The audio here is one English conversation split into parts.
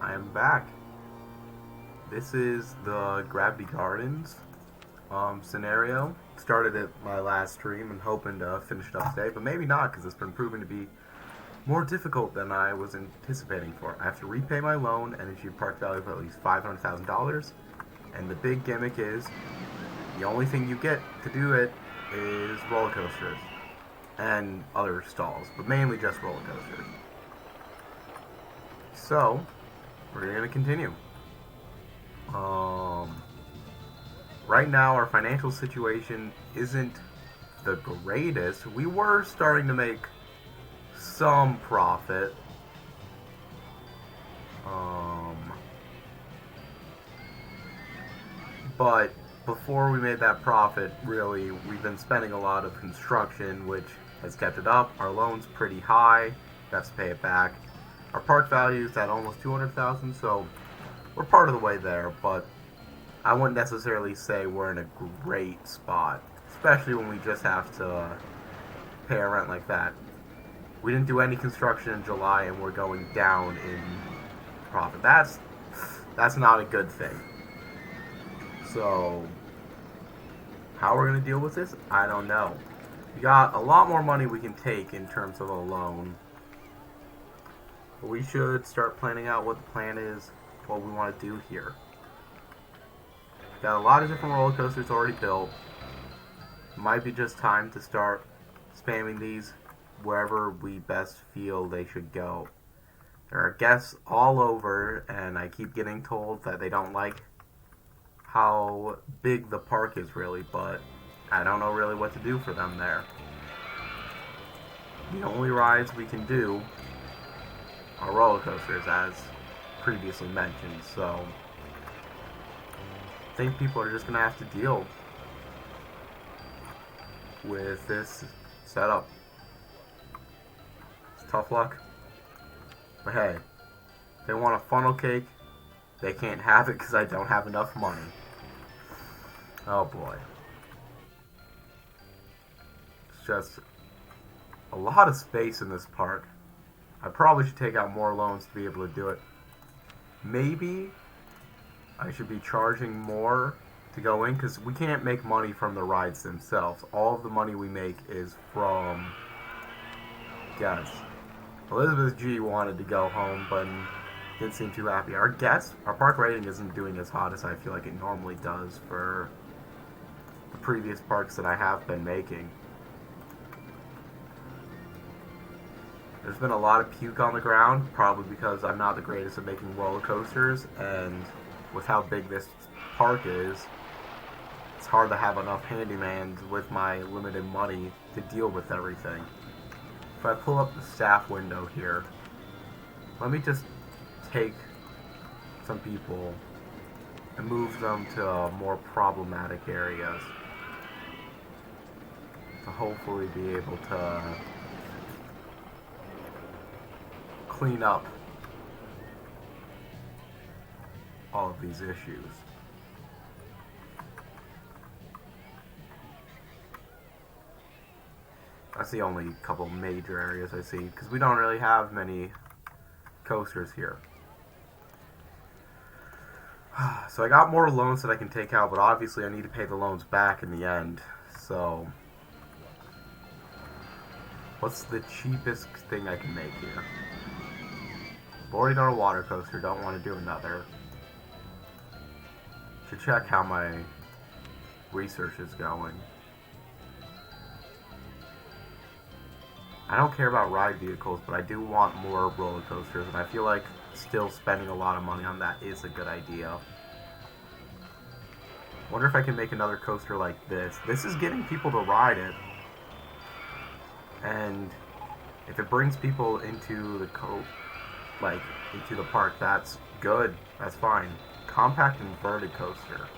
I am back. This is the Gravity Gardens scenario. Started at my last stream and hoping to finish it up today, but maybe not because it's been proven to be more difficult than I was anticipating for. I have to repay my loan and achieve park value of at least $500,000, and the big gimmick is the only thing you get to do it is roller coasters and other stalls, but mainly just roller coasters. So, we're going to continue. Right now, our financial situation isn't the greatest. We were starting to make some profit. But before we made that profit, really, we've been spending a lot of construction, which has kept it up. Our loan's pretty high. We have to pay it back. Our park value is at almost 200,000, so we're part of the way there, but I wouldn't necessarily say we're in a great spot, especially when we just have to pay our rent like that. We didn't do any construction in July, and we're going down in profit. That's not a good thing. So, how we're going to deal with this, I don't know. We got a lot more money we can take in terms of a loan. But we should start planning out what the plan is, what we want to do here. Got a lot of different roller coasters already built. Might be just time to start spamming these wherever we best feel they should go. There are guests all over, and I keep getting told that they don't like how big the park is really, but I don't know really what to do for them there. The only rides we can do are roller coasters, as previously mentioned, so I think people are just going to have to deal with this setup. It's tough luck. But hey, if they want a funnel cake, they can't have it because I don't have enough money. Oh boy. It's just a lot of space in this park. I probably should take out more loans to be able to do it. Maybe I should be charging more to go in, because we can't make money from the rides themselves. All of the money we make is from guests. Elizabeth G wanted to go home, but didn't seem too happy. Our park rating isn't doing as hot as I feel like it normally does for the previous parks that I have been making. There's been a lot of puke on the ground, probably because I'm not the greatest at making roller coasters, and with how big this park is, it's hard to have enough handymans with my limited money to deal with everything. If I pull up the staff window here, let me just take some people and move them to more problematic areas to hopefully be able to clean up all of these issues. That's the only couple major areas I see, because we don't really have many coasters here. So I got more loans that I can take out, but obviously I need to pay the loans back in the end. So, what's the cheapest thing I can make here? I've already done a water coaster, don't want to do another. Should check how my research is going. I don't care about ride vehicles, but I do want more roller coasters, and I feel like still spending a lot of money on that is a good idea. Wonder if I can make another coaster like this. This is getting people to ride it, and if it brings people into the into the park, that's good. That's fine. Compact inverted coaster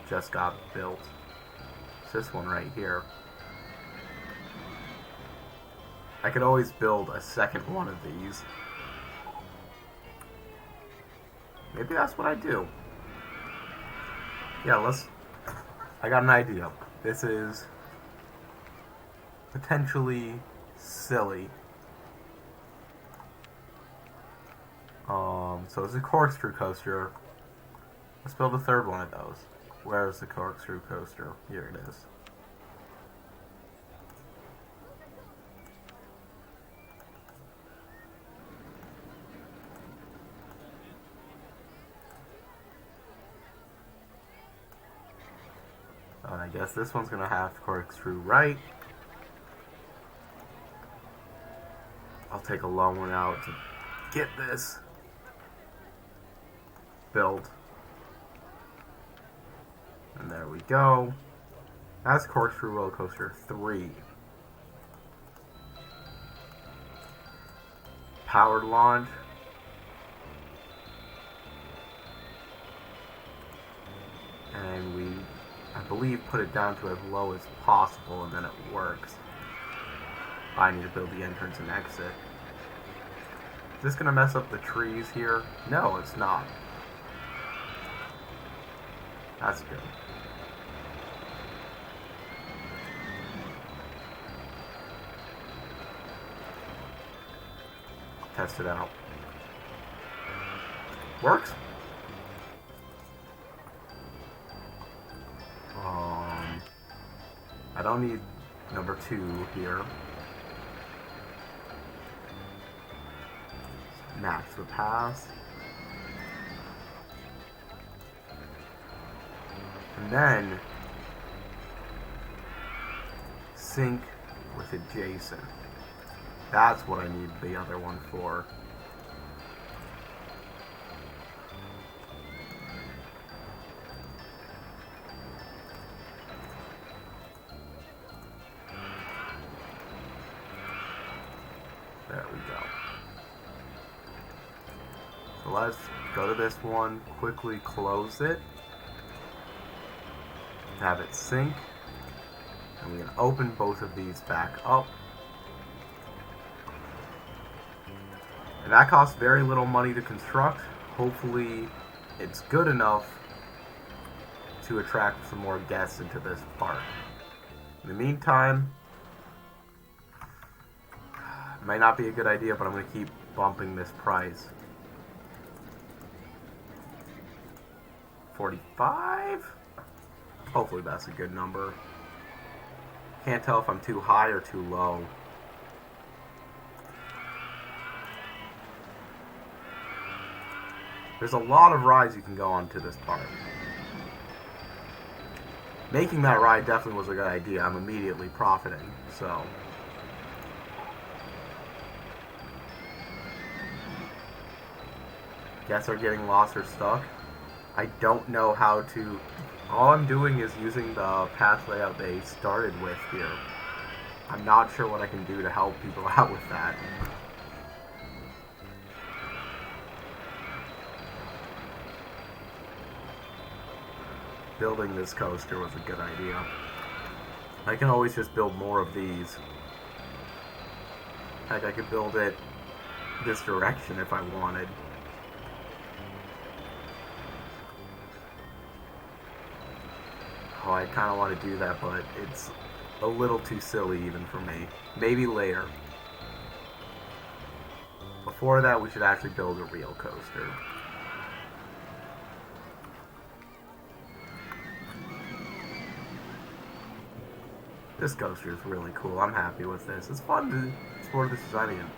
just got built. It's this one right here. I could always build a second one of these. Maybe that's what I do. Yeah, I got an idea. This is potentially silly. So it's a Corkscrew Coaster. Let's build a third one of those. Where's the Corkscrew Coaster? Here it is. I guess this one's gonna have corkscrew right. I'll take a long one out to get this built. And there we go. That's Corkscrew Roller Coaster 3. Powered launch. And we, I believe, put it down to as low as possible, and then it works. I need to build the entrance and exit. Is this going to mess up the trees here? No, it's not. That's good. Test it out. Works? I don't need number 2 here. Match the pass. And then sync with adjacent. That's what I need the other one for. There we go. So let's go to this one, quickly close it, have it sync, and we can open both of these back up. And that costs very little money to construct. Hopefully it's good enough to attract some more guests into this park. In the meantime, it might not be a good idea, but I'm going to keep bumping this price. 45? Hopefully that's a good number. Can't tell if I'm too high or too low. There's a lot of rides you can go on to this park. Making that ride definitely was a good idea. I'm immediately profiting, so. Guests are getting lost or stuck. I don't know how to. All I'm doing is using the path layout they started with here. I'm not sure what I can do to help people out with that. Building this coaster was a good idea. I can always just build more of these. Heck, I could build it this direction if I wanted. Oh, I kind of want to do that, but it's a little too silly even for me. Maybe later. Before that, we should actually build a real coaster. This coaster is really cool. I'm happy with this. It's fun to explore this design again.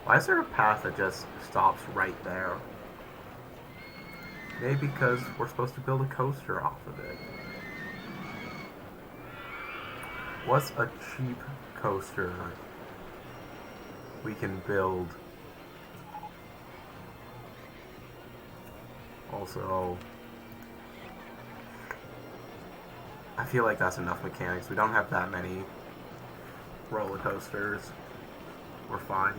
Why is there a path that just stops right there? Maybe because we're supposed to build a coaster off of it. What's a cheap coaster we can build? Also, I feel like that's enough mechanics. We don't have that many roller coasters. We're fine.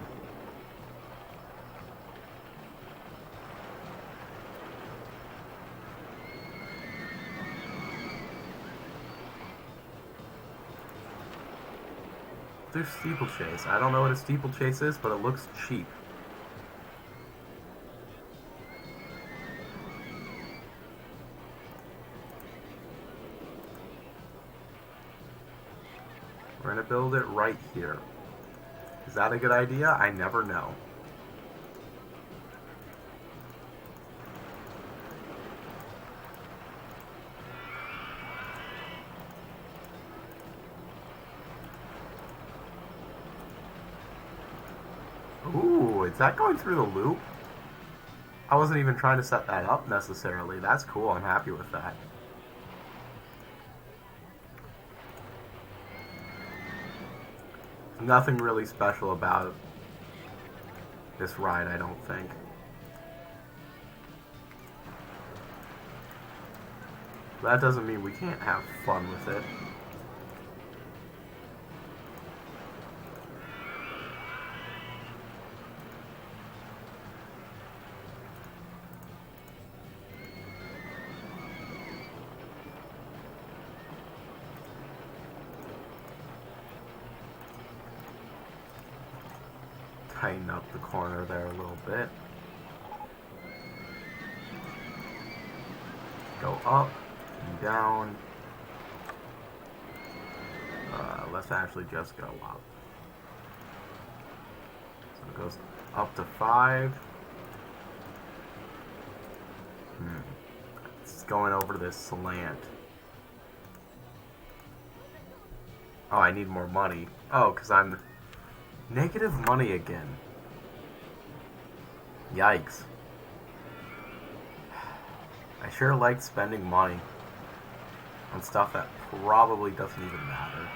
There's steeplechase. I don't know what a steeplechase is, but it looks cheap. We're gonna build it right here. Is that a good idea? I never know. Ooh, is that going through the loop? I wasn't even trying to set that up necessarily. That's cool. I'm happy with that. Nothing really special about this ride, I don't think. That doesn't mean we can't have fun with it. Tighten up the corner there a little bit. Go up and down. Let's actually just go up. So it goes up to 5. It's going over this slant. Oh, I need more money. Oh, because I'm negative money again. Yikes. I sure like spending money on stuff that probably doesn't even matter.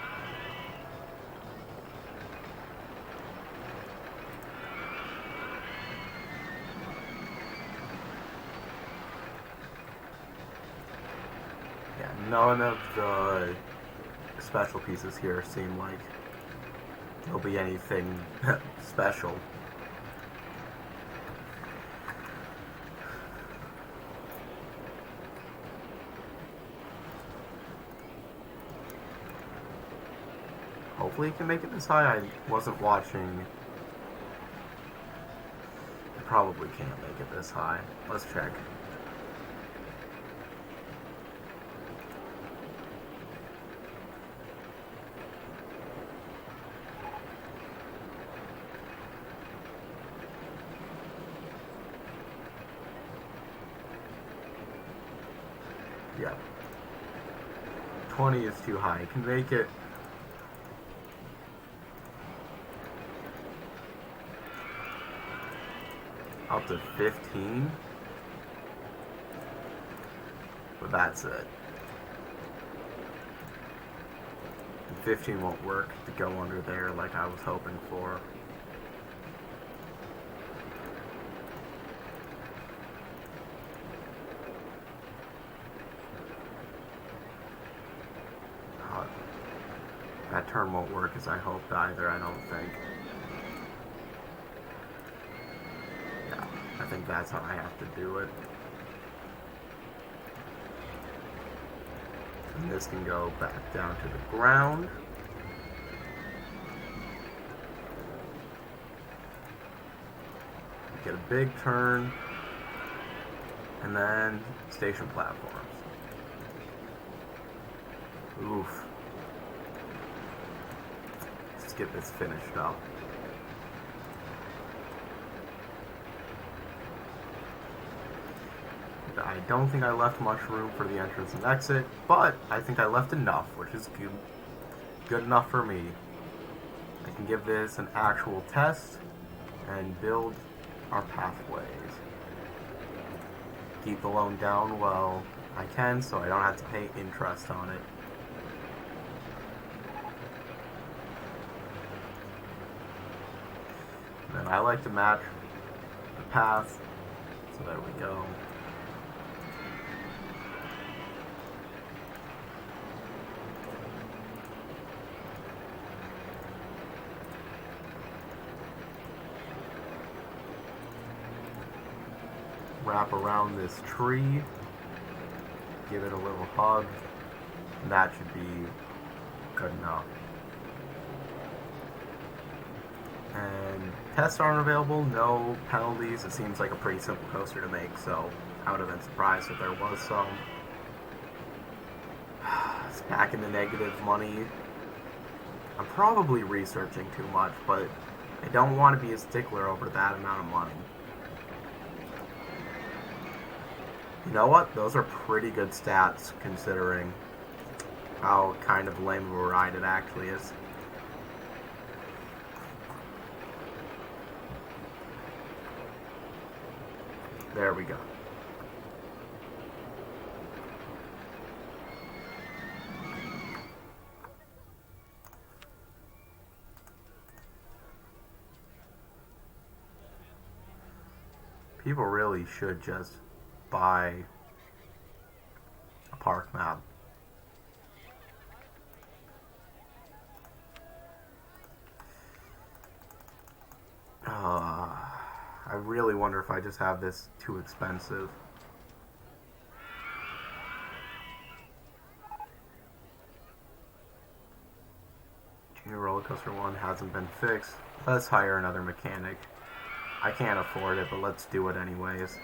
Yeah, none of the special pieces here seem like there'll be anything special. Hopefully you can make it this high. I wasn't watching. I probably can't make it this high. Let's check. Yeah. 20 is too high. You can make it up to 15, but that's it. And 15 won't work to go under there like I was hoping for. That turn won't work as I hoped either, I don't think. I think that's how I have to do it. And this can go back down to the ground. Get a big turn. And then station platforms. Oof. Let's get this finished up. I don't think I left much room for the entrance and exit, but I think I left enough, which is good enough for me. I can give this an actual test and build our pathways. Keep the loan down while I can so I don't have to pay interest on it. And then I like to match the path, so there we go. Wrap around this tree, give it a little hug, and that should be good enough. And tests aren't available, no penalties. It seems like a pretty simple coaster to make, so I would have been surprised if there was some. It's back in the negative money. I'm probably researching too much, but I don't want to be a stickler over that amount of money. You know what? Those are pretty good stats considering how kind of lame of a ride it actually is. There we go. People really should just buy a park map. I really wonder if I just have this too expensive. Junior Roller Coaster 1 hasn't been fixed. Let's hire another mechanic. I can't afford it, but let's do it anyways.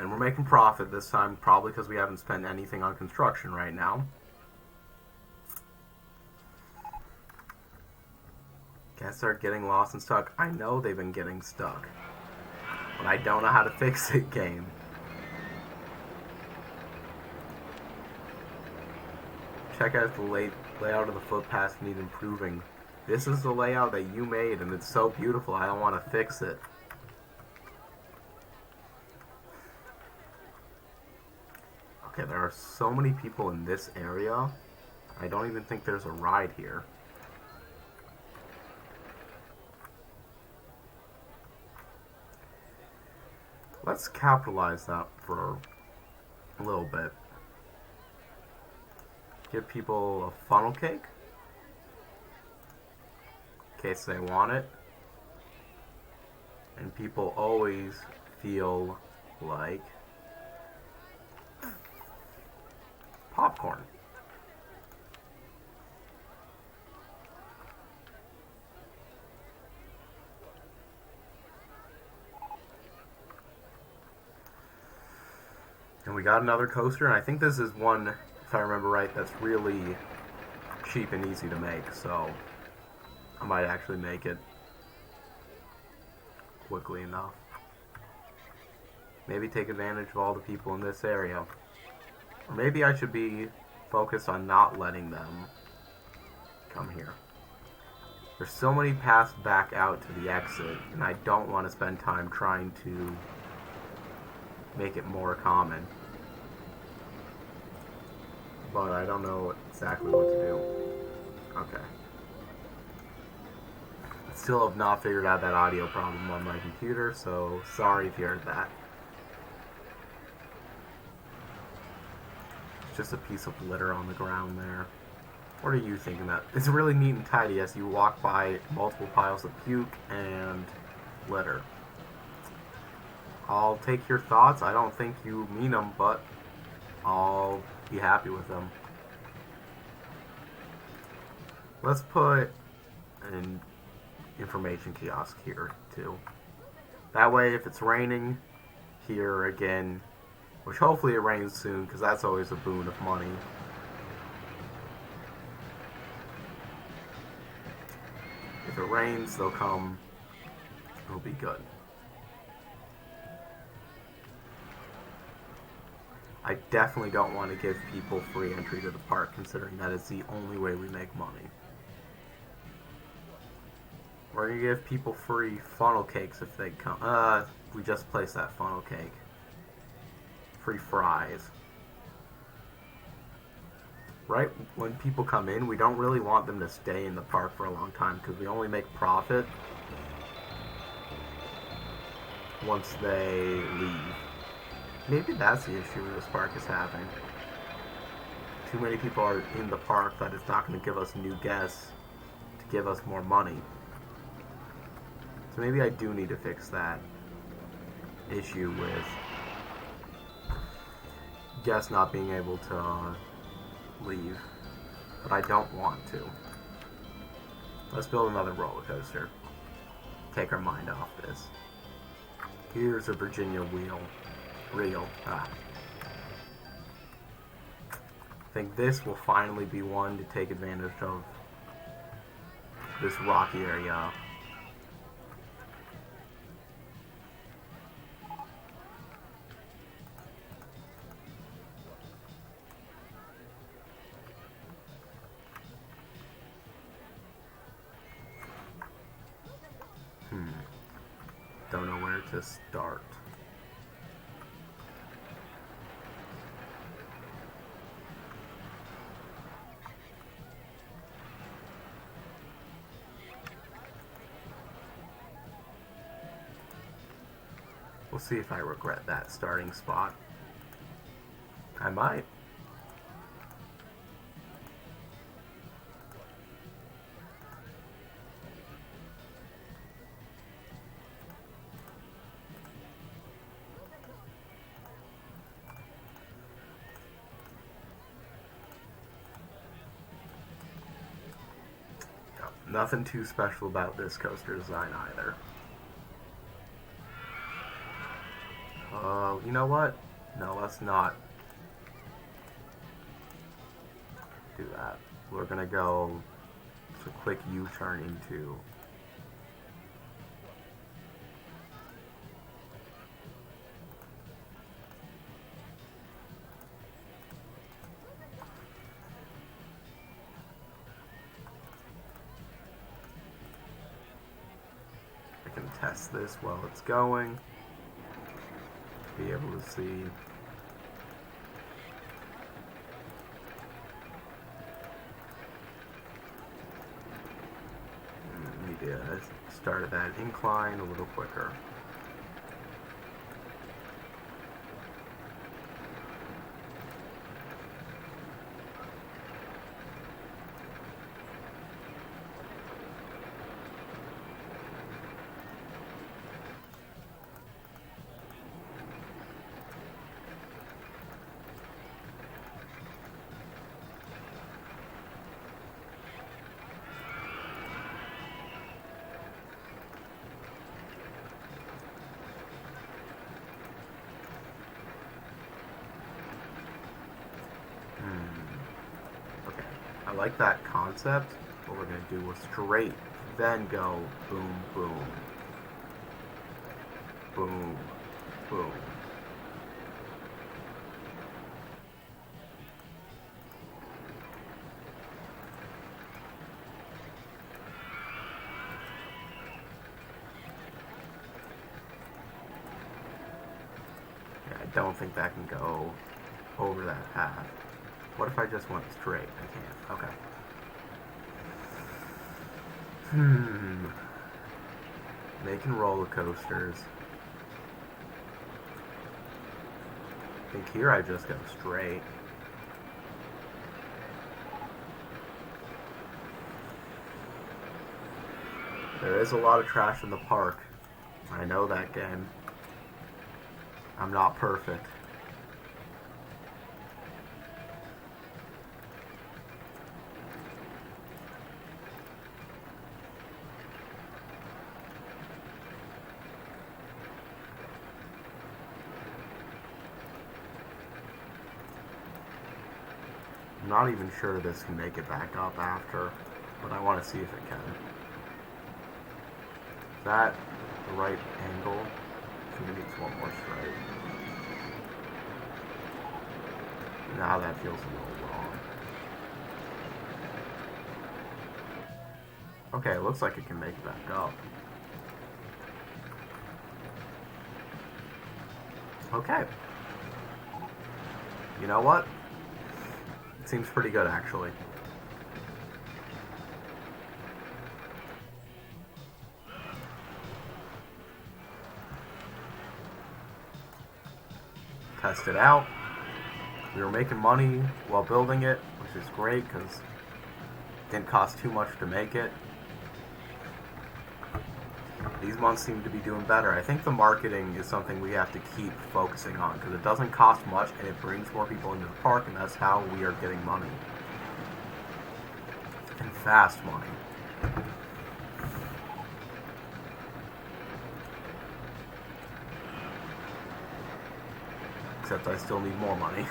And we're making profit this time, probably because we haven't spent anything on construction right now. Guests are getting lost and stuck. I know they've been getting stuck, but I don't know how to fix it, game. Check out the layout of the footpaths need improving. This is the layout that you made, and it's so beautiful. I don't want to fix it. Okay, there are so many people in this area. I don't even think there's a ride here. Let's capitalize that for a little bit. Give people a funnel cake in case they want it. And people always feel like popcorn. And we got another coaster, and I think this is one, if I remember right, that's really cheap and easy to make, so I might actually make it quickly enough. Maybe take advantage of all the people in this area. Or maybe I should be focused on not letting them come here. There's so many paths back out to the exit, and I don't want to spend time trying to make it more common. But I don't know exactly what to do. Okay. I still have not figured out that audio problem on my computer, so sorry if you heard that. It's just a piece of litter on the ground there. What are you thinking that? It's really neat and tidy as you walk by multiple piles of puke and litter. I'll take your thoughts. I don't think you mean them, but I'll be happy with them. Let's put an information kiosk here too. That way, if it's raining here again, which hopefully it rains soon, because that's always a boon of money. If it rains, they'll come. It'll be good. I definitely don't want to give people free entry to the park, considering that is the only way we make money. We're going to give people free funnel cakes if they come. We just placed that funnel cake. Free fries. Right when people come in, we don't really want them to stay in the park for a long time, because we only make profit once they leave. Maybe that's the issue this park is having. Too many people are in the park that it's not going to give us new guests to give us more money. So maybe I do need to fix that issue with guests not being able to leave. But I don't want to. Let's build another roller coaster. Take our mind off this. Here's a Virginia wheel. Real. I think this will finally be one to take advantage of this rocky area. Don't know where to start. We'll see if I regret that starting spot. I might. Nothing too special about this coaster design either. You know what? No, let's not do that. We're gonna go a quick U-turn into I can test this while it's going. Be able to see. Need to start that incline a little quicker. I like that concept. What we're going to do is straight, then go boom, boom, boom, boom. Yeah, I don't think that can go over that path. What if I just went straight? I can't. Okay. Making roller coasters. I think here I just go straight. There is a lot of trash in the park. I know that game. I'm not perfect. I'm not even sure this can make it back up after, but I want to see if it can. Is that the right angle? I think it needs one more straight. Now that feels a little wrong. Okay, it looks like it can make it back up. Okay. You know what? Seems pretty good, actually. Test it out. We were making money while building it, which is great because it didn't cost too much to make it. These months seem to be doing better. I think the marketing is something we have to keep focusing on because it doesn't cost much and it brings more people into the park, and that's how we are getting money. And fast money. Except I still need more money.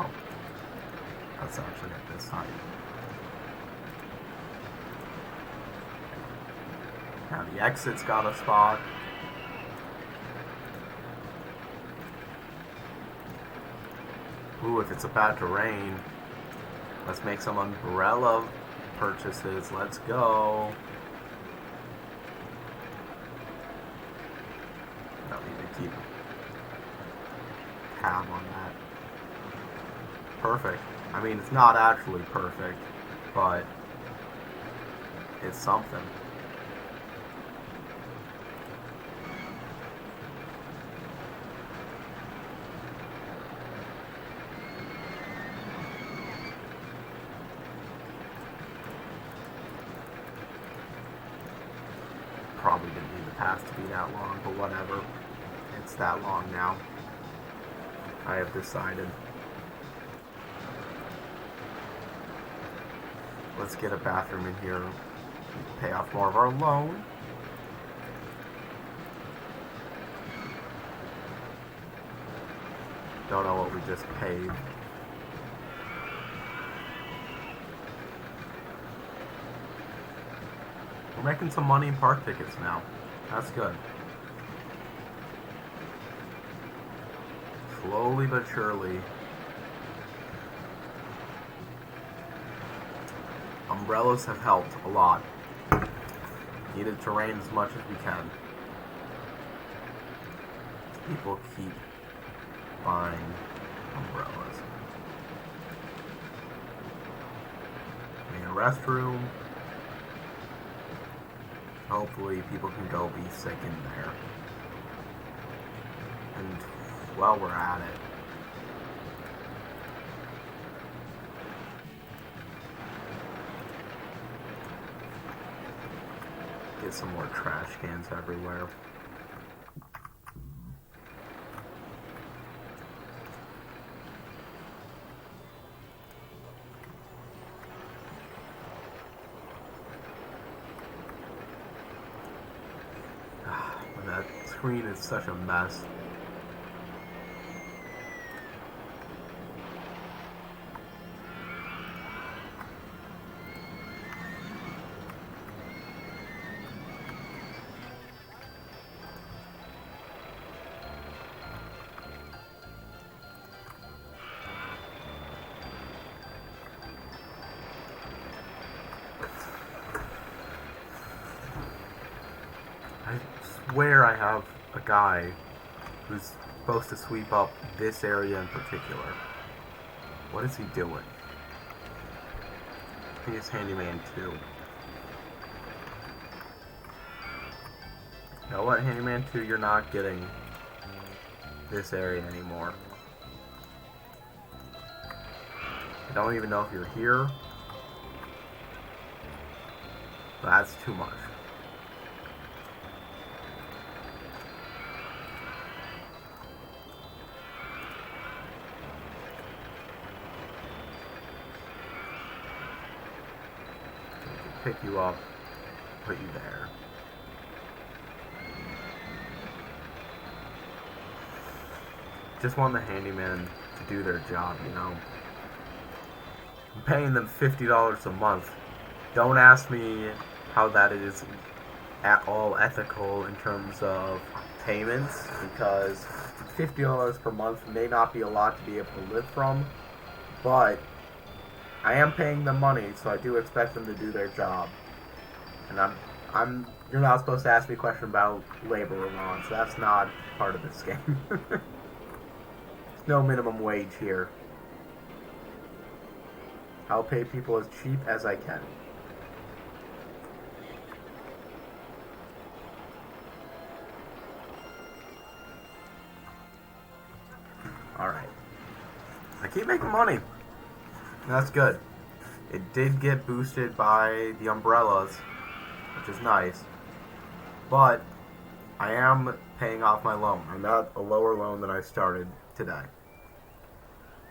Oh. That's actually at this height. Now the exit's got a spot. Ooh, if it's about to rain, let's make some umbrella purchases. Let's go. Don't need to keep tab on that. Perfect. I mean, it's not actually perfect, but it's something. Probably didn't need the path to be that long, but whatever. It's that long now. I have decided. Let's get a bathroom in here. Pay off more of our loan. Don't know what we just paid. We're making some money in park tickets now. That's good. Slowly but surely. Umbrellas have helped a lot. Needed to rain as much as we can. People keep buying umbrellas. In a restroom. Hopefully people can go be sick in there. And while we're at it, get some more trash cans everywhere. That screen is such a mess. I swear I have a guy who's supposed to sweep up this area in particular. What is he doing? I think it's Handyman 2. You know what, Handyman 2, you're not getting this area anymore. I don't even know if you're here. That's too much. Pick you up, put you there. Just want the handyman to do their job, you know. I'm paying them $50 a month. Don't ask me how that is at all ethical in terms of payments, because $50 per month may not be a lot to be able to live from, but I am paying them money, so I do expect them to do their job. And you're not supposed to ask me a question about labor laws. That's not part of this game. There's no minimum wage here. I'll pay people as cheap as I can. Alright. I keep making money. That's good. It did get boosted by the umbrellas, which is nice. But I am paying off my loan. I'm at a lower loan than I started today.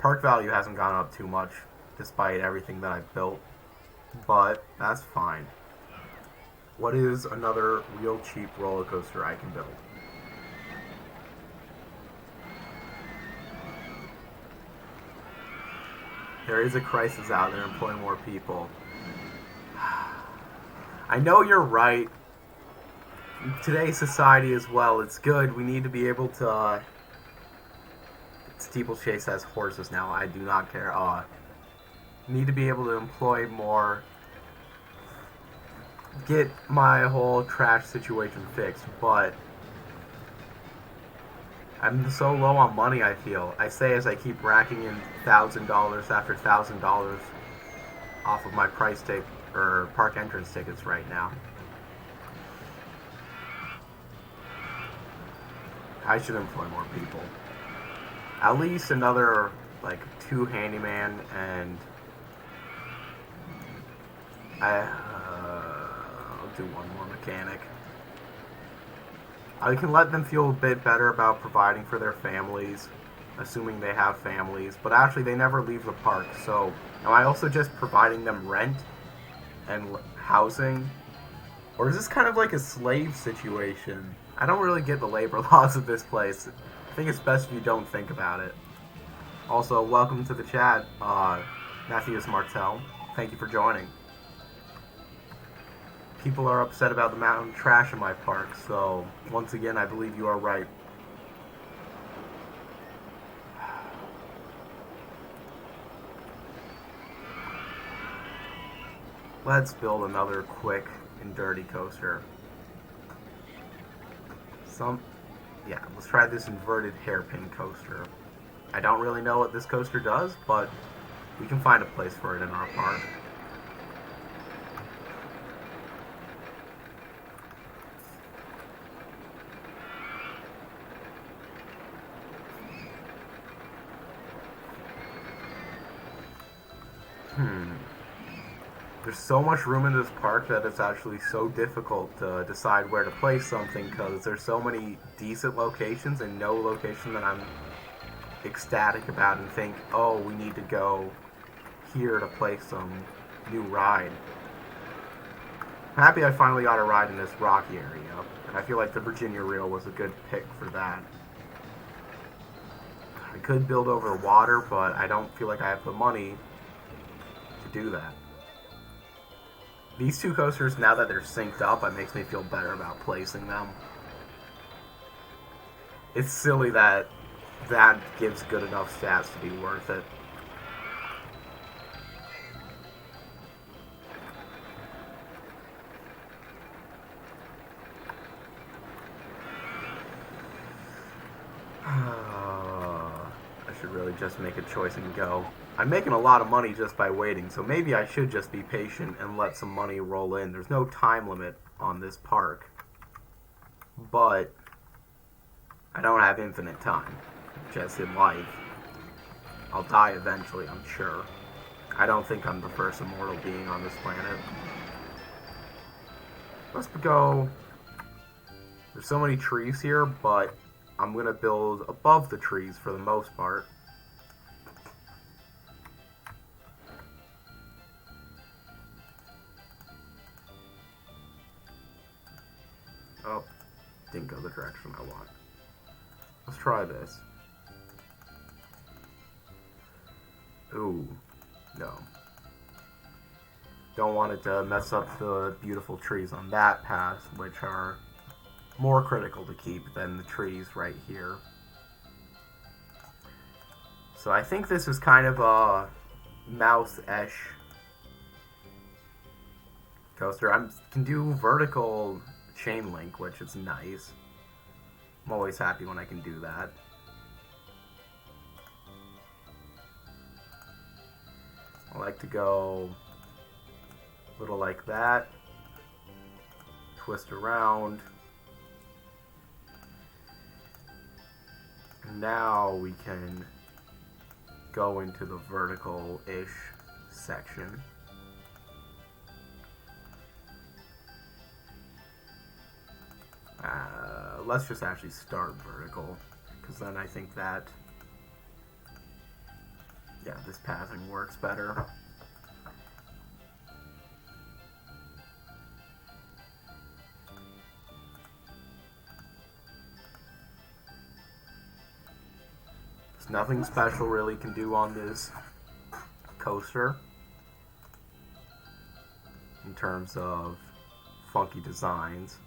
Park value hasn't gone up too much, despite everything that I've built. But that's fine. What is another real cheap roller coaster I can build? There is a crisis out there. Employ more people. I know you're right. In today's society as well, it's good. We need to be able to... Steeplechase has horses now. I do not care. Need to be able to employ more. Get my whole trash situation fixed, but I'm so low on money, I feel. I say as I keep racking in $1,000 after $1,000 off of my price tag or park entrance tickets right now. I should employ more people. At least another, like, 2 handyman and I'll do 1 more mechanic. I can let them feel a bit better about providing for their families, assuming they have families, but actually they never leave the park, so am I also just providing them rent and housing? Or is this kind of like a slave situation? I don't really get the labor laws of this place. I think it's best if you don't think about it. Also, welcome to the chat, Matthews Martel. Thank you for joining. People are upset about the mountain trash in my park, so once again, I believe you are right. Let's build another quick and dirty coaster. Yeah, let's try this inverted hairpin coaster. I don't really know what this coaster does, but we can find a place for it in our park. There's so much room in this park that it's actually so difficult to decide where to place something because there's so many decent locations and no location that I'm ecstatic about and think, oh, we need to go here to place some new ride. I'm happy I finally got a ride in this rocky area, and I feel like the Virginia Reel was a good pick for that. I could build over water, but I don't feel like I have the money to do that. These 2 coasters, now that they're synced up, it makes me feel better about placing them. It's silly that that gives good enough stats to be worth it. I should really just make a choice and go. I'm making a lot of money just by waiting, so maybe I should just be patient and let some money roll in. There's no time limit on this park, but I don't have infinite time, just in life. I'll die eventually, I'm sure. I don't think I'm the first immortal being on this planet. Let's go... There's so many trees here, but I'm going to build above the trees for the most part. Oh, didn't go the direction I want. Let's try this. Ooh, no. Don't want it to mess up the beautiful trees on that path, which are more critical to keep than the trees right here. So I think this is kind of a mouse-ish coaster. I can do vertical chain link, which is nice. I'm always happy when I can do that. I like to go a little like that, twist around. Now we can go into the vertical-ish section. Let's just actually start vertical, because then I think that, yeah, this pathing works better. There's nothing special really can do on this. coaster in terms of funky designs.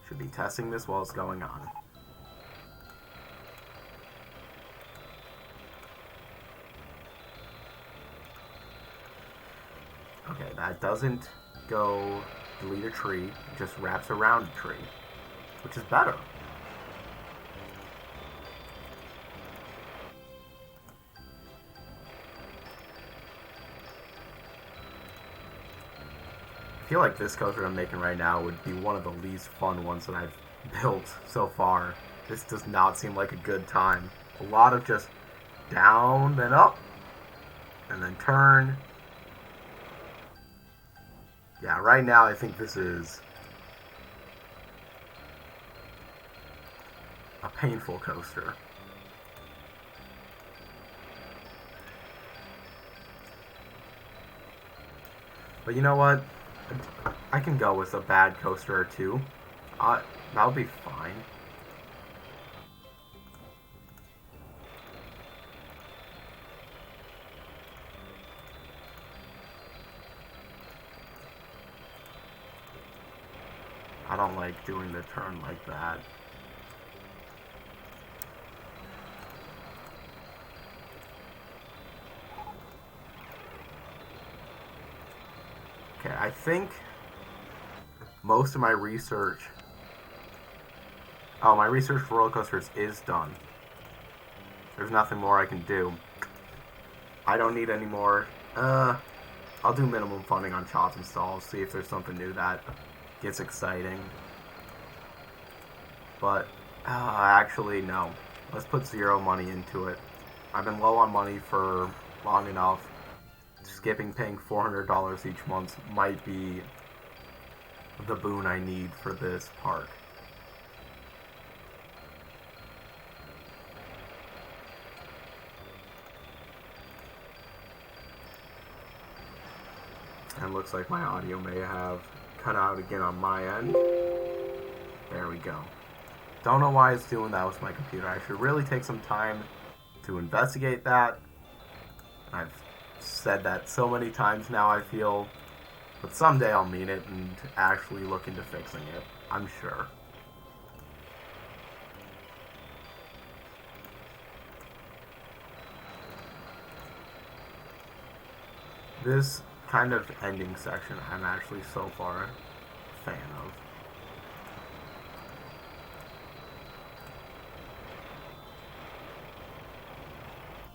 Should be testing this while it's going on. Okay, that doesn't go delete a tree, it just wraps around a tree, which is better. I feel like this coaster I'm making right now would be one of the least fun ones that I've built so far. This does not seem like a good time. A lot of just down, then up, and then turn. Yeah, right now I think this is a painful coaster. But you know what? I can go with a bad coaster or two. That'll be fine. I don't like doing the turn like that. Okay, I think most of my research... Oh, my research for roller coasters is done. There's nothing more I can do. I don't need any more. I'll do minimum funding on chops and stalls, see if there's something new that gets exciting. But, actually, no. Let's put 0 money into it. I've been low on money for long enough. Skipping paying $400 each month might be the boon I need for this park. And looks like my audio may have cut out again on my end. There we go. Don't know why it's doing that with my computer. I should really take some time to investigate that. I've said that so many times now, I feel. But someday I'll mean it and actually look into fixing it. I'm sure. This kind of ending section I'm actually so far a fan of.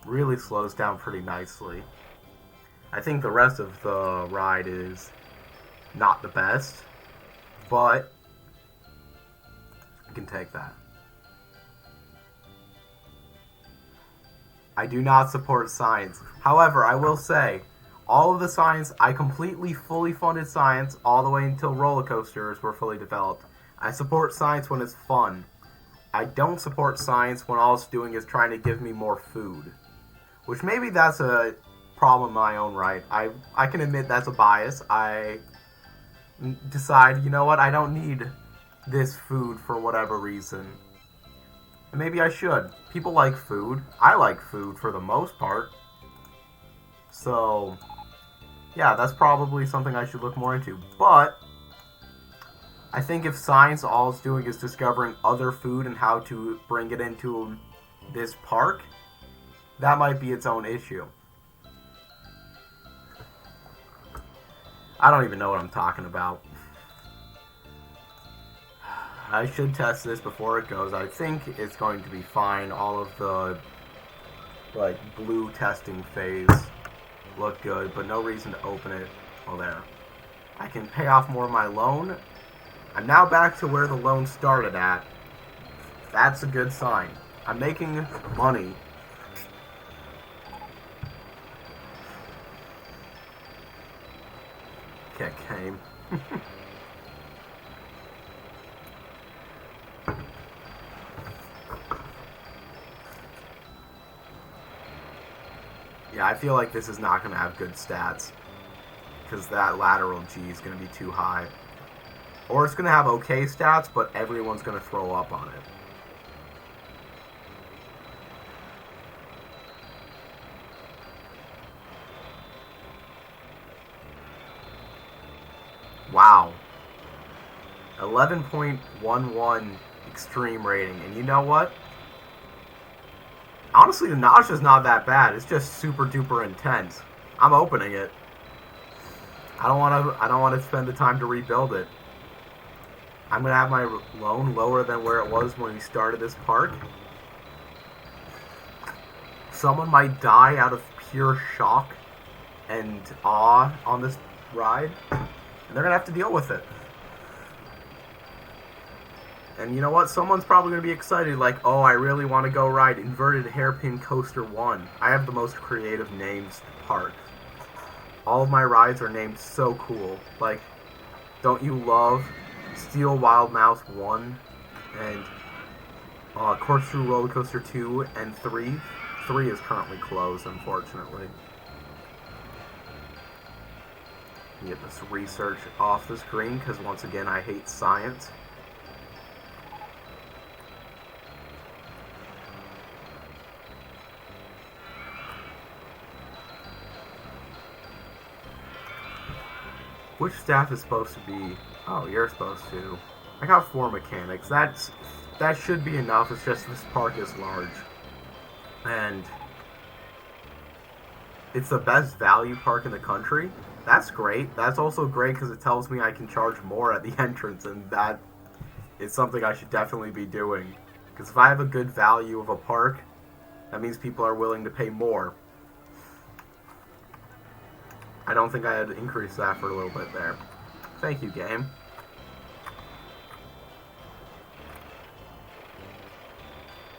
Really slows down pretty nicely. I think the rest of the ride is not the best, but I can take that. I do not support science. However, I will say, all of the science, I completely fully funded science all the way until roller coasters were fully developed. I support science when it's fun. I don't support science when all it's doing is trying to give me more food. Which maybe that's a problem in my own right. I can admit that's a bias. I decide, you know what, I don't need this food for whatever reason. And maybe I should. People like food. I like food for the most part. So, yeah, that's probably something I should look more into. But I think if science all it's doing is discovering other food and how to bring it into this park, that might be its own issue. I don't even know what I'm talking about. I should test this before it goes. I think it's going to be fine. All of the blue testing phase look good, but no reason to open it. Well, there. I can pay off more of my loan. I'm now back to where the loan started at. That's a good sign. I'm making money. Kick came. Yeah, I feel like this is not going to have good stats. because that lateral G is going to be too high. Or it's going to have okay stats, but everyone's going to throw up on it. Wow. 11.11 extreme rating. And you know what? Honestly, the nausea is not that bad. It's just super duper intense. I'm opening it. I don't want to spend the time to rebuild it. I'm going to have my loan lower than where it was when we started this park. Someone might die out of pure shock and awe on this ride. And they're going to have to deal with it. And you know what? Someone's probably going to be excited, like, oh, I really want to go ride Inverted Hairpin Coaster 1. I have the most creative names park. All of my rides are named so cool. Like, don't you love Steel Wild Mouse 1 and Corkscrew Roller Coaster 2 and 3? 3 is currently closed, unfortunately. Get this research off the screen, because once again, I hate science. Which staff is supposed to be? Oh, you're supposed to. I got 4 mechanics. That should be enough. It's just this park is large. And it's the best value park in the country. That's great. That's also great because it tells me I can charge more at the entrance, and that is something I should definitely be doing. Because if I have a good value of a park, that means people are willing to pay more. I don't think I had to increase that for a little bit there. Thank you, game.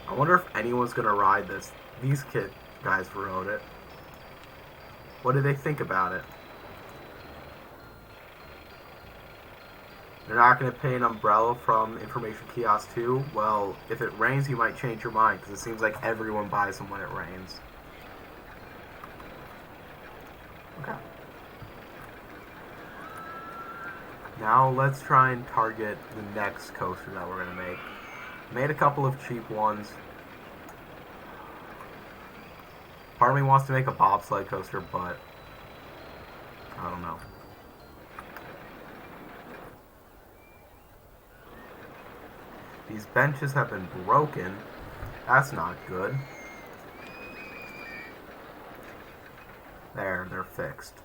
I wonder if anyone's going to ride this. These guys rode it. What do they think about it? They're not going to pay an umbrella from Information Kiosk 2? Well, if it rains, you might change your mind, because it seems like everyone buys them when it rains. Okay. Now let's try and target the next coaster that we're going to make. Made a couple of cheap ones. Part of me wants to make a bobsled coaster, but I don't know. These benches have been broken. That's not good. There, they're fixed.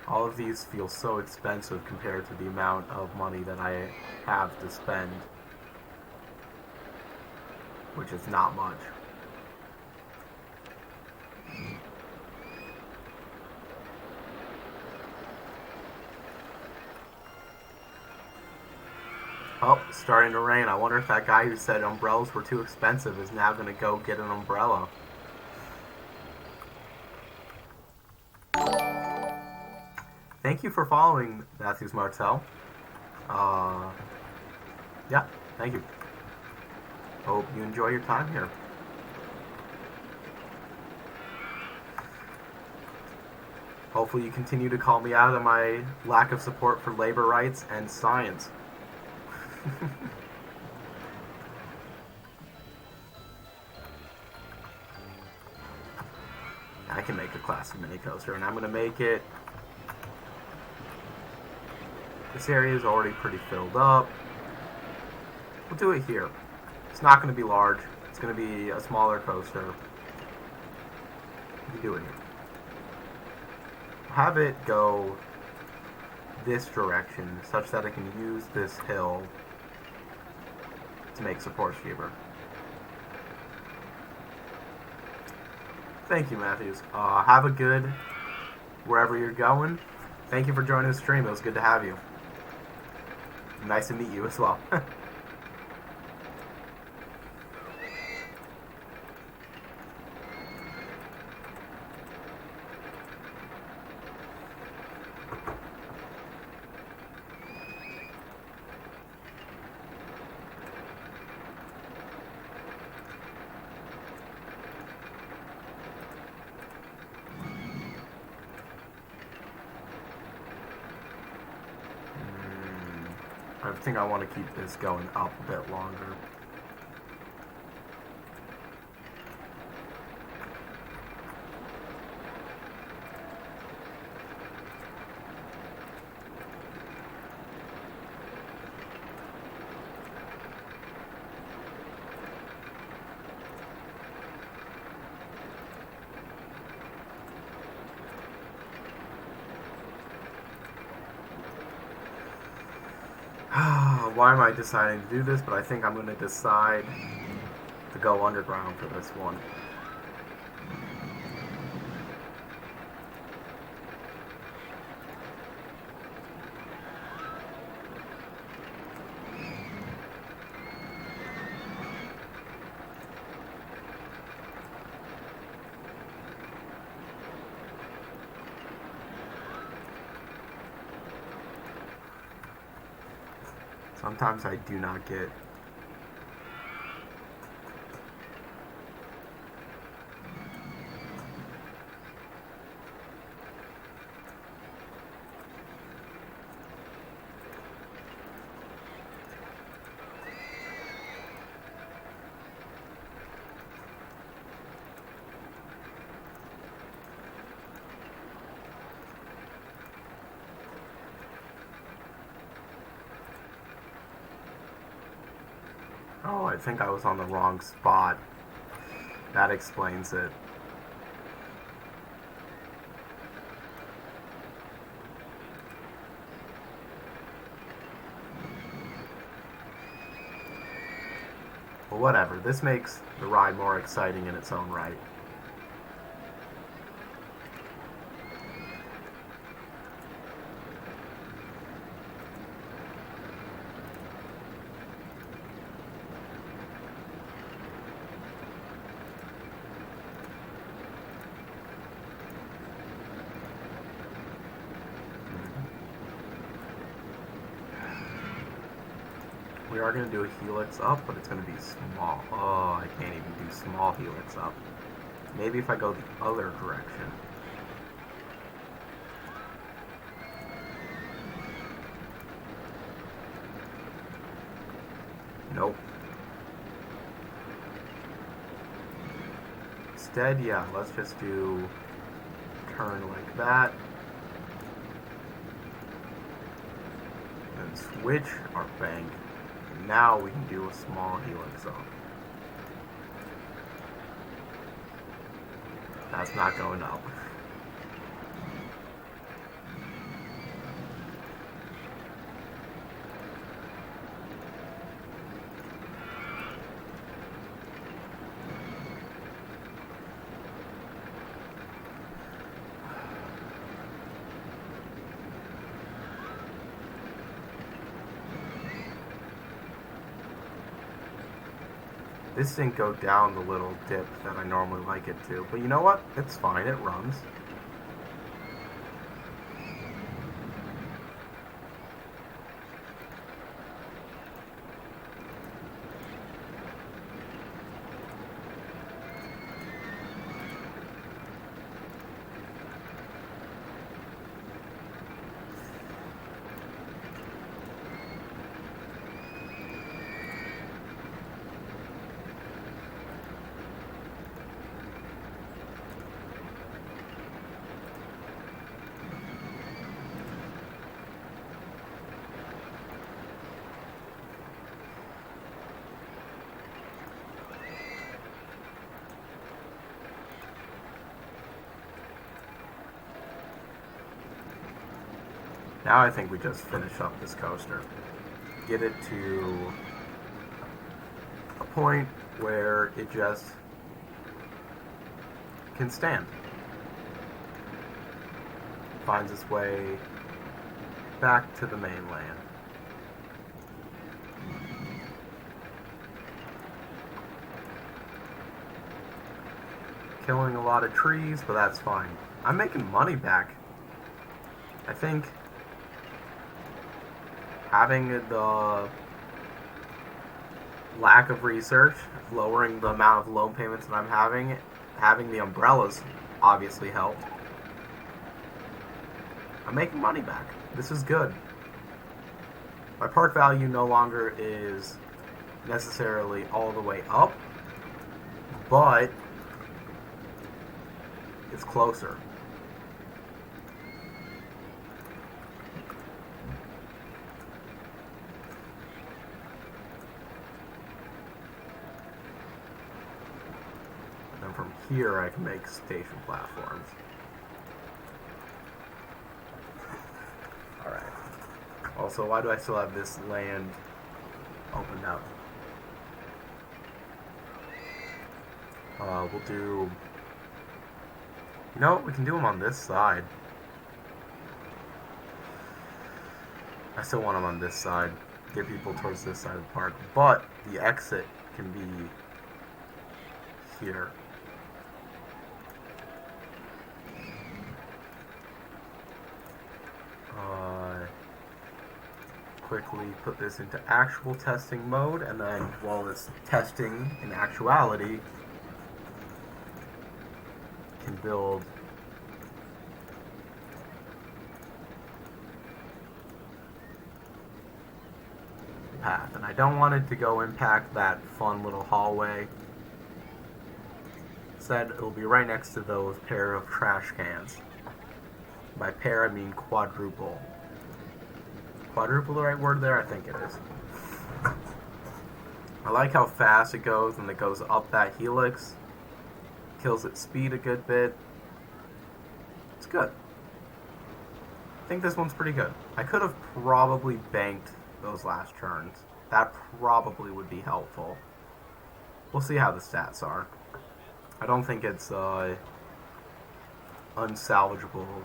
All of these feel so expensive compared to the amount of money that I have to spend, which is not much. Oh, starting to rain. I wonder if that guy who said umbrellas were too expensive is now going to go get an umbrella. Thank you for following, Matthews Martel. Yeah, thank you. Hope you enjoy your time here. Hopefully you continue to call me out on my lack of support for labor rights and science. I can make a classic mini coaster, and I'm going to make it. This area is already pretty filled up. We'll do it here. It's not going to be large. It's going to be a smaller coaster. We do it here. Have it go this direction, such that I can use this hill to make support cheaper. Thank you, Matthews. Have a good wherever you're going. Thank you for joining the stream. It was good to have you. Nice to meet you as well. think I want to keep this going up a bit longer. Why am I deciding to do this? But I think I'm going to decide to go underground for this one. Sometimes I do not get Oh, I think I was on the wrong spot. That explains it. Well, whatever. This makes the ride more exciting in its own right. We are going to do a helix up, but it's going to be small. Oh, I can't even do small helix up. Maybe if I go the other direction. Nope. Instead, yeah, let's just do turn like that. And switch our bank. Now we can do a small helix up. That's not going up. This didn't go down the little dip that I normally like it to, but you know what? It's fine, it runs. Now I think we just finish up this coaster. Get it to a point where it just can stand. Finds its way back to the mainland. Killing a lot of trees, but that's fine. I'm making money back. I think having the lack of research, lowering the amount of loan payments that I'm having the umbrellas obviously helped. I'm making money back. This is good. My park value no longer is necessarily all the way up, but it's closer. And from here I can make station platforms. Alright. Also, why do I still have this land opened up? We'll do... You know what? We can do them on this side. I still want them on this side. Get people towards this side of the park. But the exit can be here. Quickly put this into actual testing mode, and then while it's testing in actuality, can build a path. And I don't want it to go impact that fun little hallway. Instead, it'll be right next to those pair of trash cans. By pair, I mean quadruple. Quadruple the right word there? I think it is. I like how fast it goes when it goes up that helix. Kills its speed a good bit. It's good. I think this one's pretty good. I could have probably banked those last turns. That probably would be helpful. We'll see how the stats are. I don't think it's unsalvageable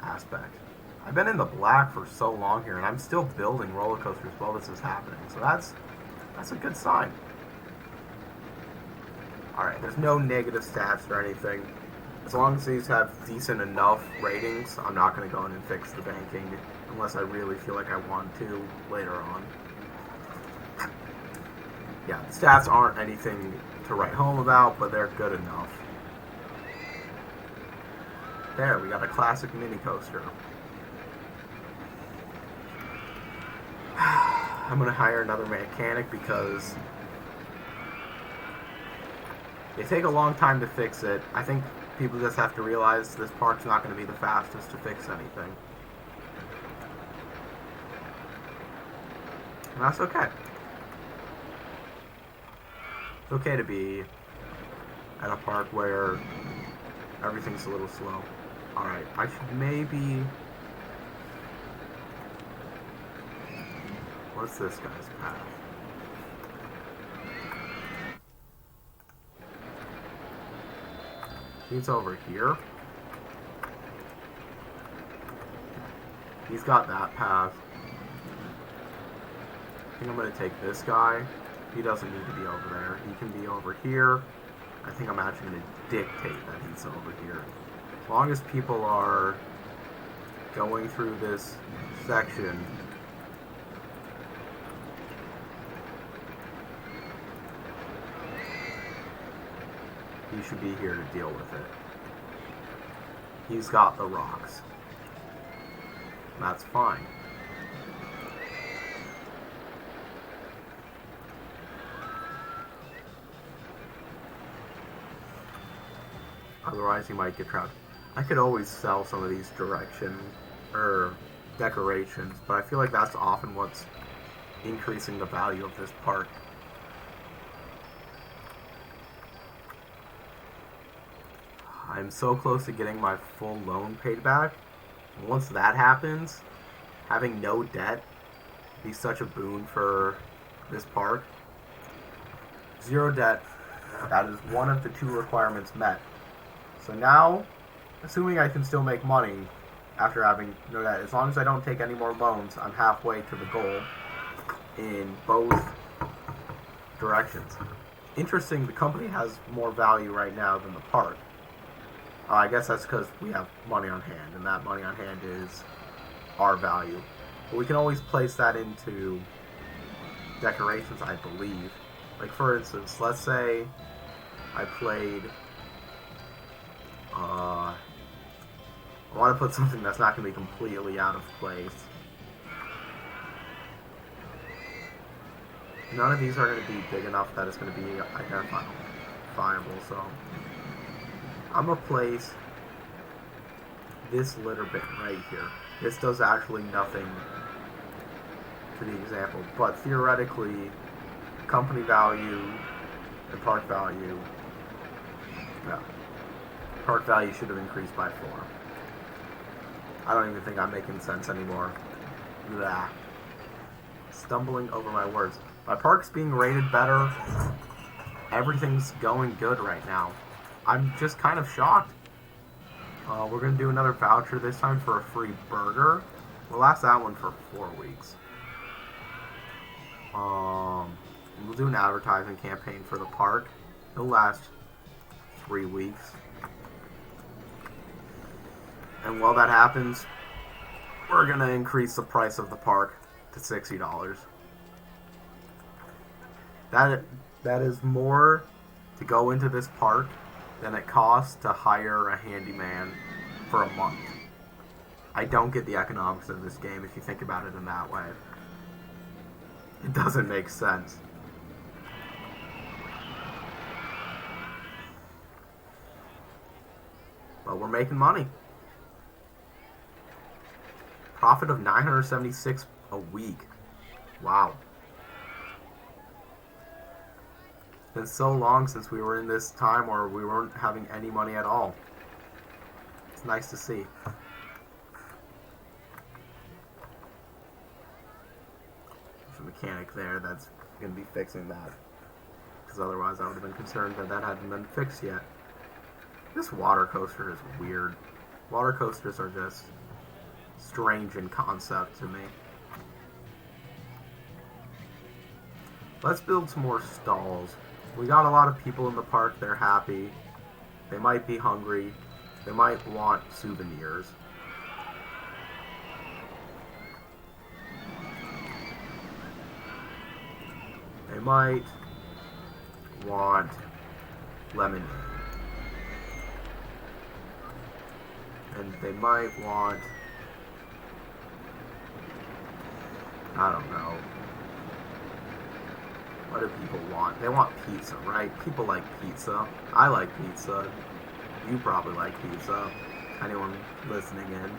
aspect. I've been in the black for so long here, and I'm still building roller coasters while this is happening. So that's a good sign. Alright, there's no negative stats or anything. As long as these have decent enough ratings, I'm not going to go in and fix the banking unless I really feel like I want to later on. Yeah, the stats aren't anything to write home about, but they're good enough. There, we got a classic mini coaster. I'm going to hire another mechanic because they take a long time to fix it. I think people just have to realize this park's not going to be the fastest to fix anything. And that's okay. It's okay to be at a park where everything's a little slow. Alright, I should maybe... What's this guy's path? He's over here. He's got that path. I think I'm going to take this guy. He doesn't need to be over there. He can be over here. I think I'm actually going to dictate that he's over here. As long as people are going through this section, he should be here to deal with it. He's got the rocks. That's fine. Otherwise, he might get trapped. I could always sell some of these decorations, but I feel like that's often what's increasing the value of this park. I'm so close to getting my full loan paid back. And once that happens, having no debt would be such a boon for this park. 0 debt, that is one of the 2 requirements met. So now, assuming I can still make money after having no debt, as long as I don't take any more loans, I'm halfway to the goal in both directions. Interesting, the company has more value right now than the park. I guess that's because we have money on hand, and that money on hand is our value. But we can always place that into decorations, I believe. Like, for instance, let's say I played... I want to put something that's not going to be completely out of place. None of these are going to be big enough that it's going to be identifiable, so I'm going to place this litter bin right here. This does actually nothing to the example, but theoretically, company value and park value, yeah, park value should have increased by 4. I don't even think I'm making sense anymore. Blah. Stumbling over my words. My park's being rated better. Everything's going good right now. I'm just kind of shocked. We're going to do another voucher, this time for a free burger. We'll last that one for 4 weeks. We'll do an advertising campaign for the park. It'll last 3 weeks. And while that happens, we're going to increase the price of the park to $60. That is more to go into this park than it costs to hire a handyman for a month. I don't get the economics of this game if you think about it in that way. It doesn't make sense. But we're making money. Profit of $976 a week. Wow. It's been so long since we were in this time where we weren't having any money at all. It's nice to see. There's a mechanic there that's going to be fixing that. Because otherwise I would have been concerned that that hadn't been fixed yet. This water coaster is weird. Water coasters are just strange in concept to me. Let's build some more stalls. We got a lot of people in the park. They're happy. They might be hungry. They might want souvenirs. They might want lemonade. And they might want, I don't know. What do people want? They want pizza, right? People like pizza. I like pizza. You probably like pizza. Anyone listening in.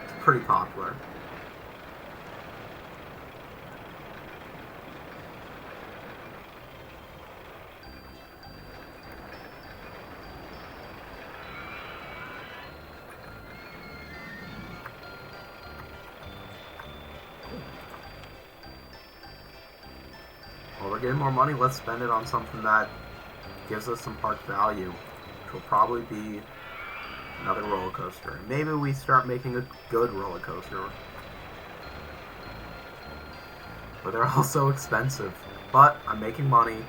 It's pretty popular. Well, we're getting more money. Let's spend it on something that gives us some park value, which will probably be another roller coaster. And maybe we start making a good roller coaster. But they're all so expensive. But I'm making money.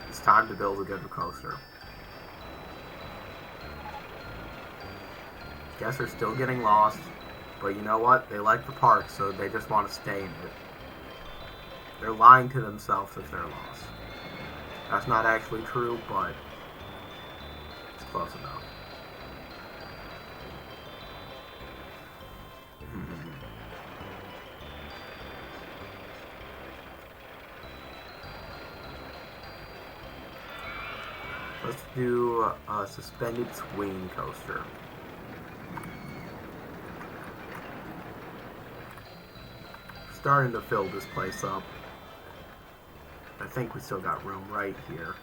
It's time to build a good coaster. Guests are still getting lost. But you know what? They like the park, so they just want to stay in it. They're lying to themselves if they're lost. That's not actually true, but it's close enough. Let's do a suspended swing coaster. Starting to fill this place up. I think we still got room right here,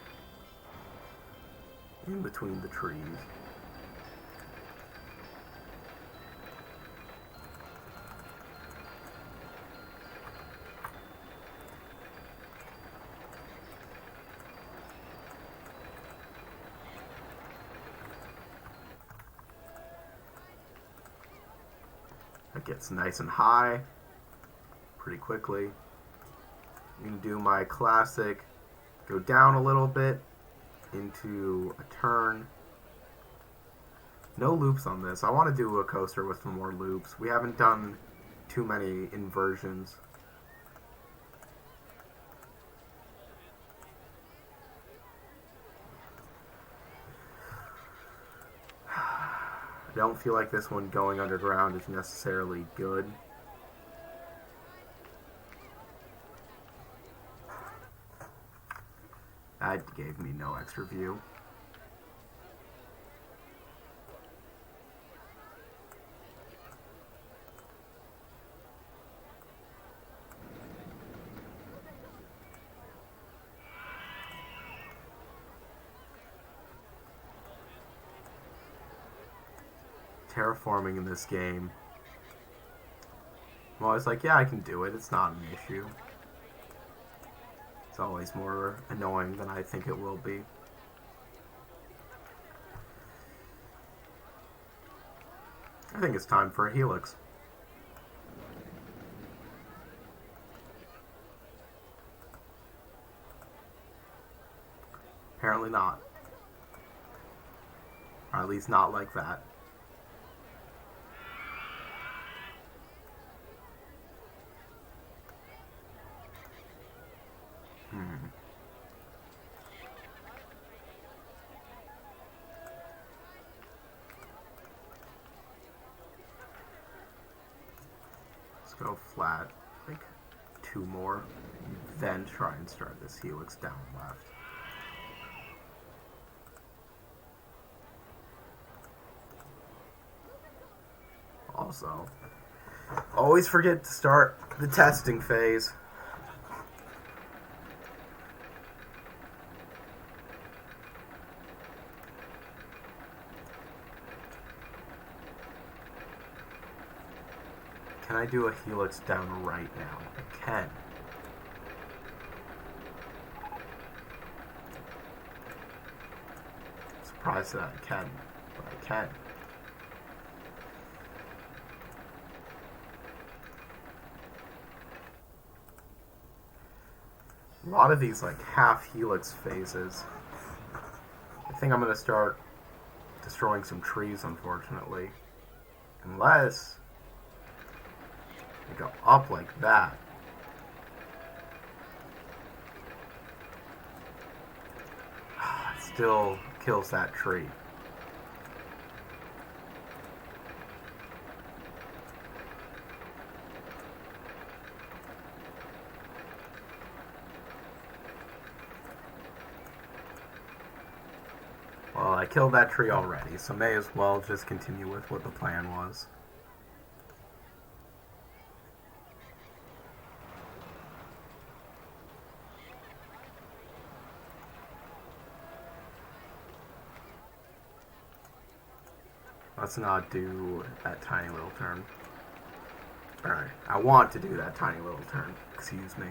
in between the trees. It gets nice and high pretty quickly. I'm going to do my classic, go down a little bit into a turn. No loops on this. I want to do a coaster with some more loops. We haven't done too many inversions. I don't feel like this one going underground is necessarily good. That gave me no extra view. Terraforming in this game, I'm always like, yeah, I can do it. It's not an issue. It's always more annoying than I think it will be. I think it's time for a helix. Apparently not. Or at least not like that. Let's go flat, like 2 more, then try and start this helix down left. Also, always forget to start the testing phase. Can I do a helix down right now? I can. Surprised that I can, but I can. A lot of these like half helix phases. I think I'm gonna start destroying some trees, unfortunately. Unless I go up like that. It still kills that tree. Well, I killed that tree already, so may as well just continue with what the plan was. Let's not do that tiny little turn. Alright, I want to do that tiny little turn. Excuse me.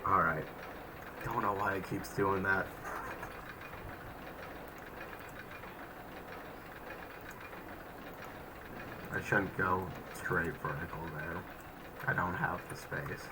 Alright. Don't know why it keeps doing that. I shouldn't go straight vertical there. I don't have the space.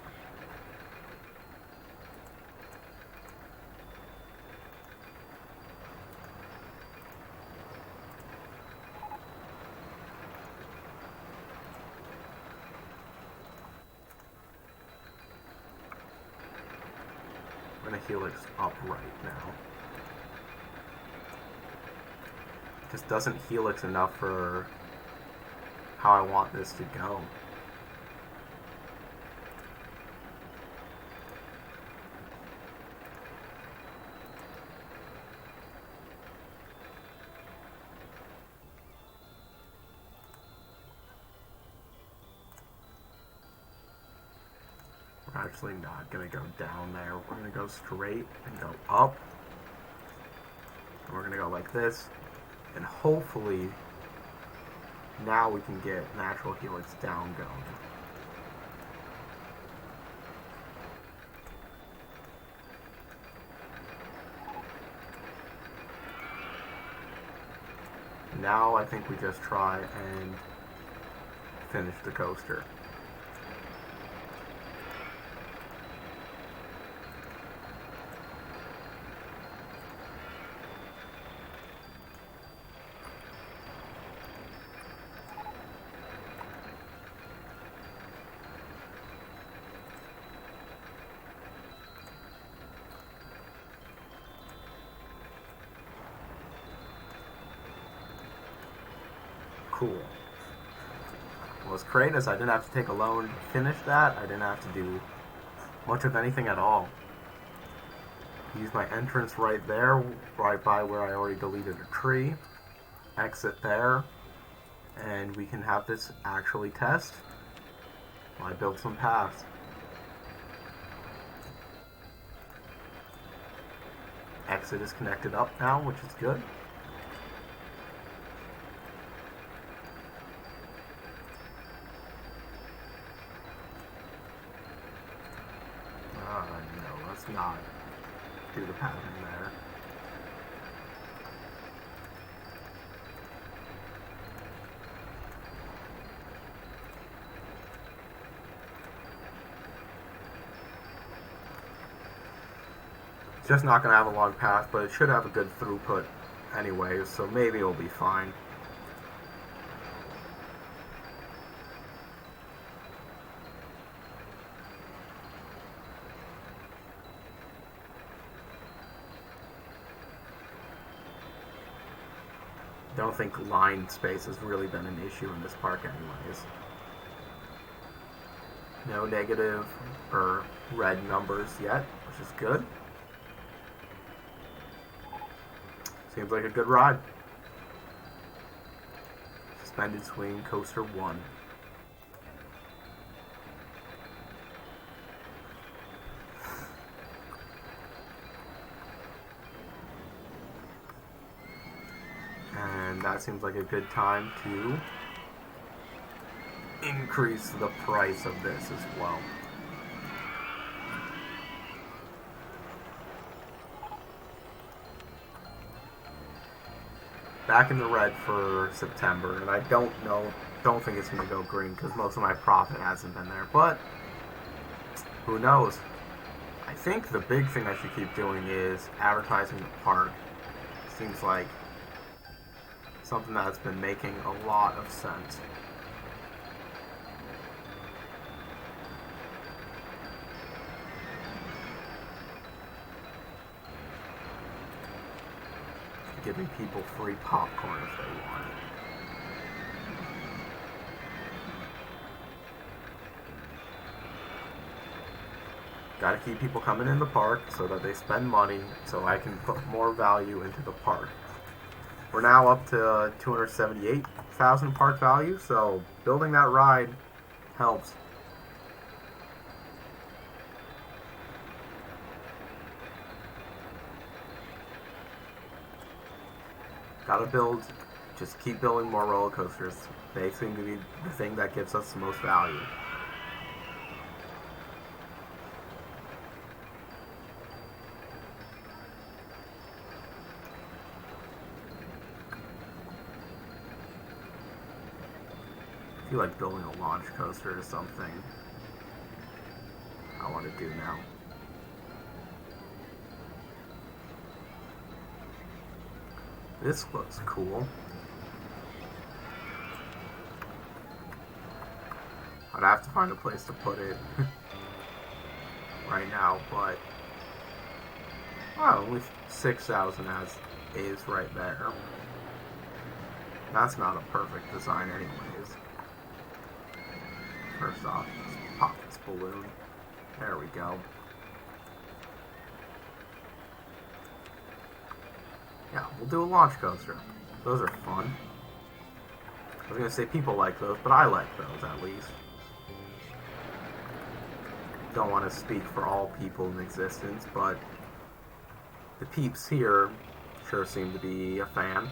I'm gonna helix upright now. Just doesn't helix enough for how I want this to go. We're actually not gonna go down there. We're gonna go straight and go up. And we're gonna go like this. And hopefully now we can get natural helix down going. Now I think we just try and finish the coaster. cool. What's great is I didn't have to take a loan to finish that. I didn't have to do much of anything at all. Use my entrance right there, right by where I already deleted a tree. Exit there, and we can have this actually test while I build some paths. Exit is connected up now, which is good. No, let's not do the pattern there. It's just not going to have a long path, but it should have a good throughput anyways, so maybe it'll be fine. Don't think line space has really been an issue in this park anyways. No negative or red numbers yet, which is good. Seems like a good ride. Suspended swing coaster 1. And that seems like a good time to increase the price of this as well. Back in the red for September, and I don't think it's going to go green because most of my profit hasn't been there, but who knows? I think the big thing I should keep doing is advertising the park. Seems like something that's been making a lot of sense. Giving people free popcorn if they want. Gotta keep people coming in the park so that they spend money so I can put more value into the park. We're now up to 278,000 park value, so building that ride helps. Gotta build, just keep building more roller coasters. They seem to be the thing that gives us the most value. I feel like building a launch coaster is something I want to do now. This looks cool. I'd have to find a place to put it right now, but only 6,000 as is right there. That's not a perfect design anyways. First off, let's pop this balloon. There we go. Yeah, we'll do a launch coaster. Those are fun. I was going to say people like those, but I like those at least. Don't want to speak for all people in existence, but the peeps here sure seem to be a fan.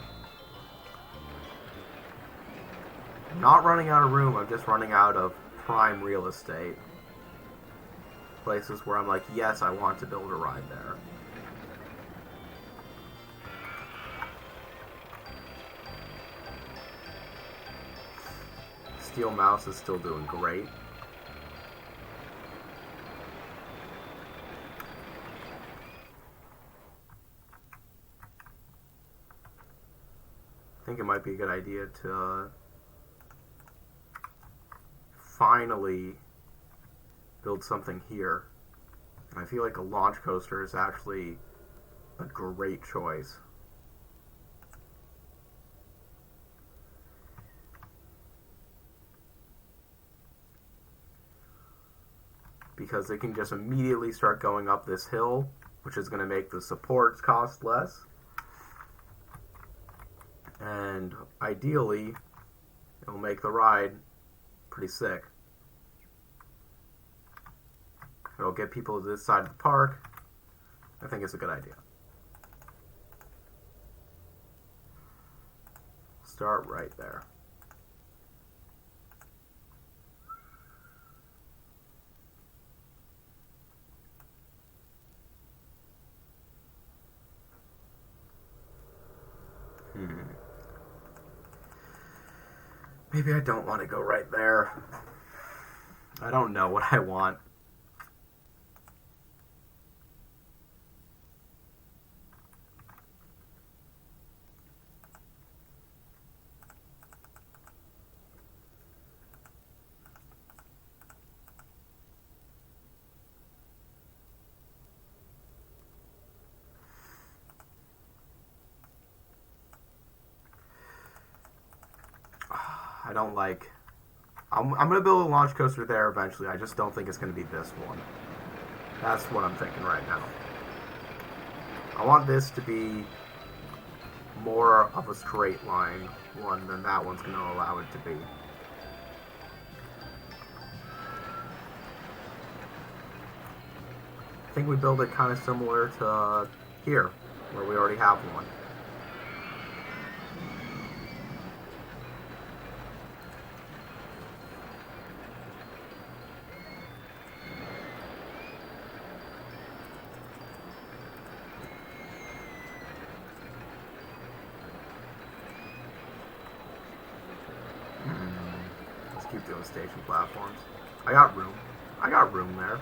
I'm not running out of room, I'm just running out of prime real estate. Places where I'm like, yes, I want to build a ride there. Steel Mouse is still doing great. I think it might be a good idea to finally build something here. And I feel like a launch coaster is actually a great choice. because they can just immediately start going up this hill, which is going to make the supports cost less. And ideally, it'll make the ride pretty sick. It'll get people to this side of the park. I think it's a good idea. Start right there. Maybe I don't want to go right there. I don't know what I want. I don't like... I'm going to build a launch coaster there eventually. I just don't think it's going to be this one. That's what I'm thinking right now. I want this to be more of a straight line one than that one's going to allow it to be. I think we build it kind of similar to here, where we already have one. Let's keep doing station platforms. I got room. I got room there.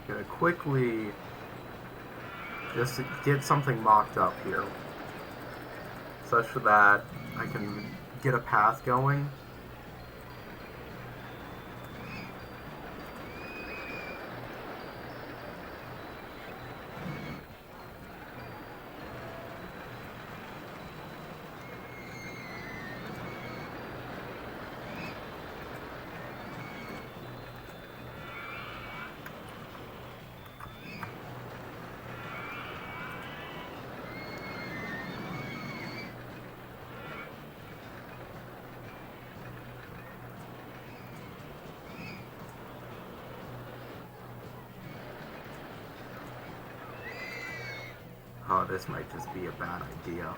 Gonna quickly just get something mocked up here, such that I can get a path going. Oh, this might just be a bad idea.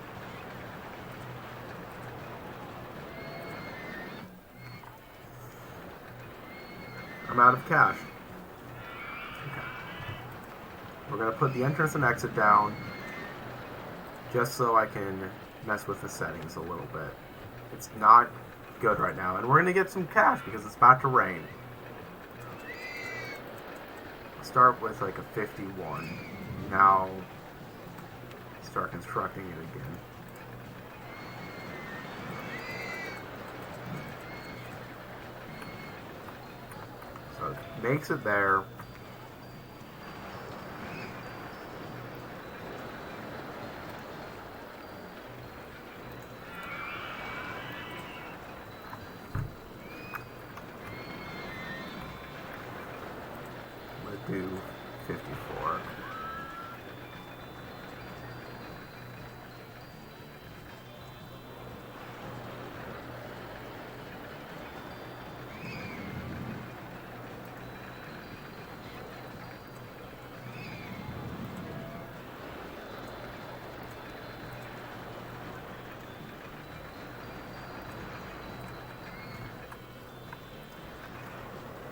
I'm out of cash. Okay. We're going to put the entrance and exit down just so I can mess with the settings a little bit. It's not good right now. And we're going to get some cash because it's about to rain. Start with like a 51. Now start constructing it again. So it makes it there. Let's do 54.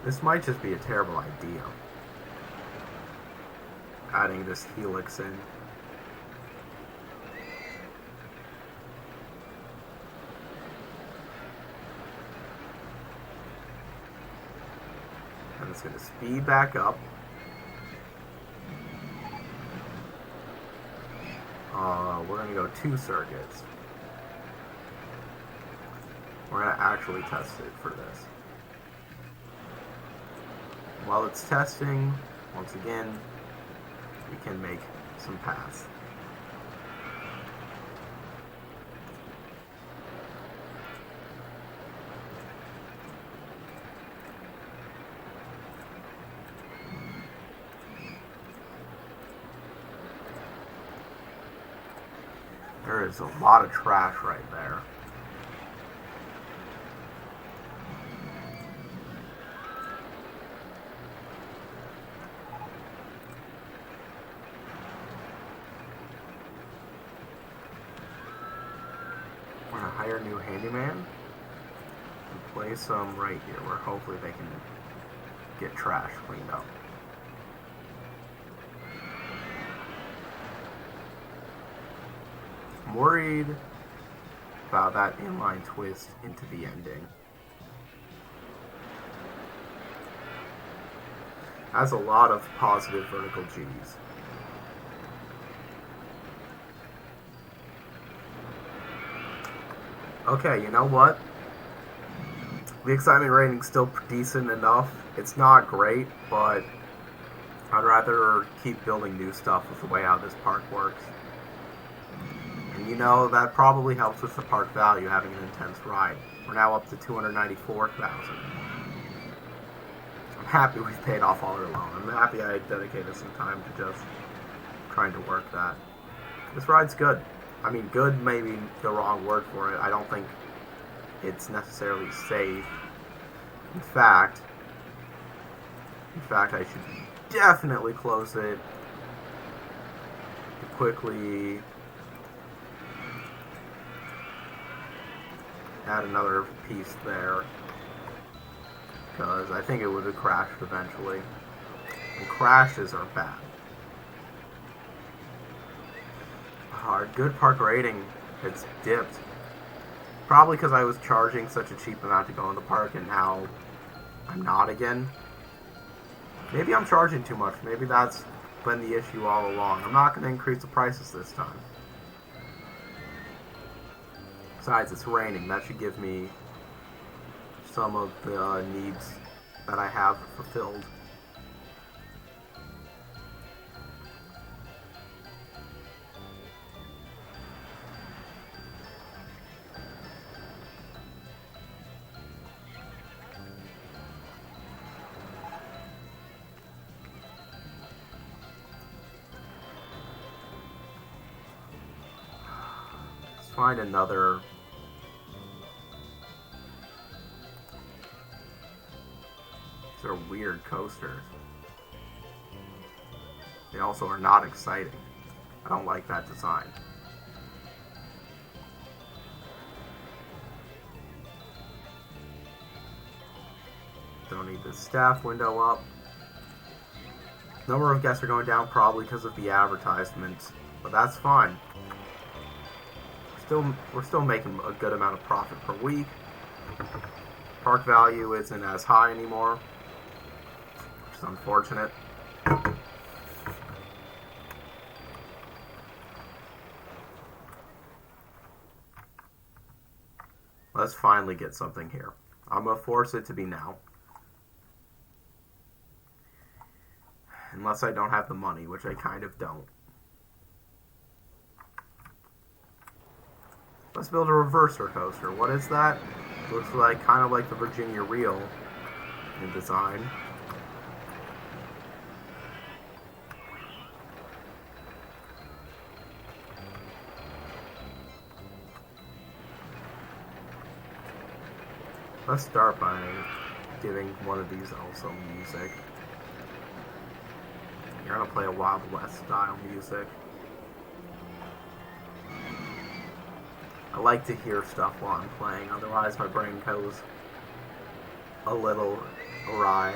This might just be a terrible idea. Adding this helix in. And it's going to speed back up. We're going to go 2 circuits. We're going to actually test it for this. While it's testing, once again, we can make some paths. There is a lot of trash right there. We're gonna hire a new handyman and place some right here where hopefully they can get trash cleaned up. I'm worried about that inline twist into the ending. Has a lot of positive vertical G's. Okay, you know what? The excitement rating's still decent enough. It's not great, but I'd rather keep building new stuff with the way how this park works. And you know, that probably helps with the park value, having an intense ride. We're now up to $294,000. I'm happy we've paid off all our loan. I'm happy I dedicated some time to just trying to work that. This ride's good. I mean, good may be the wrong word for it. I don't think it's necessarily safe. In fact, I should definitely close it to quickly add another piece there, because I think it would have crashed eventually, and crashes are bad. Our good park rating, it's dipped, probably because I was charging such a cheap amount to go in the park, and now I'm not again. Maybe I'm charging too much. Maybe that's been the issue all along. I'm not going to increase the prices this time. Besides, it's raining. That should give me some of the needs that I have fulfilled. Let's find another. These are weird coasters. They also are not exciting. I don't like that design. Don't need the staff window up. Number of guests are going down probably because of the advertisements, but that's fine. We're still making a good amount of profit per week. Park value isn't as high anymore, which is unfortunate. Let's finally get something here. I'm going to force it to be now. Unless I don't have the money, which I kind of don't. Let's build a reverser coaster. What is that? Looks like kind of like the Virginia Reel in design. Let's start by giving one of these also music. You're gonna play a Wild West style music. I like to hear stuff while I'm playing, otherwise my brain goes a little awry.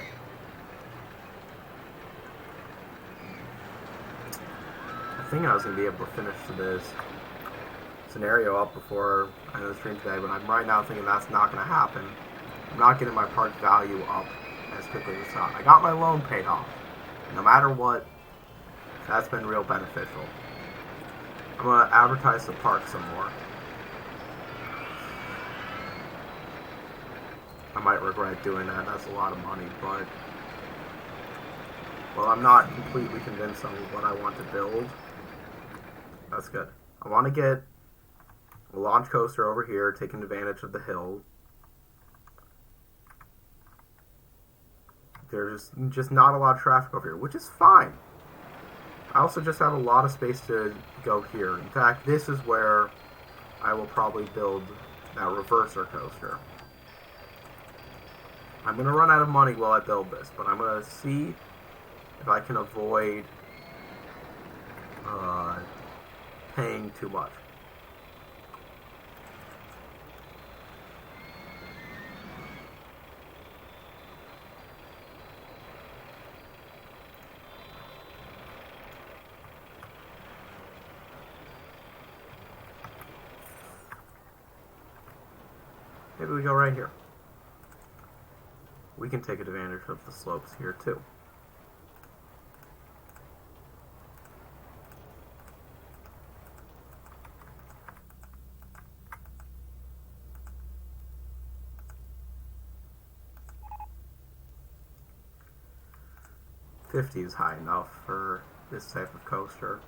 I think I was going to be able to finish this scenario up before I end the stream today, but I'm right now thinking that's not going to happen. I'm not getting my park value up as quickly as I thought. I got my loan paid off. No matter what, that's been real beneficial. I'm going to advertise the park some more. I might regret doing that. That's a lot of money, but... Well, I'm not completely convinced on what I want to build. That's good. I want to get a launch coaster over here, taking advantage of the hill. There's just not a lot of traffic over here, which is fine. I also just have a lot of space to go here. In fact, this is where I will probably build that reverser coaster. I'm going to run out of money while I build this, but I'm going to see if I can avoid paying too much. Maybe we go right here. We can take advantage of the slopes here too. $50 is high enough for this type of coaster.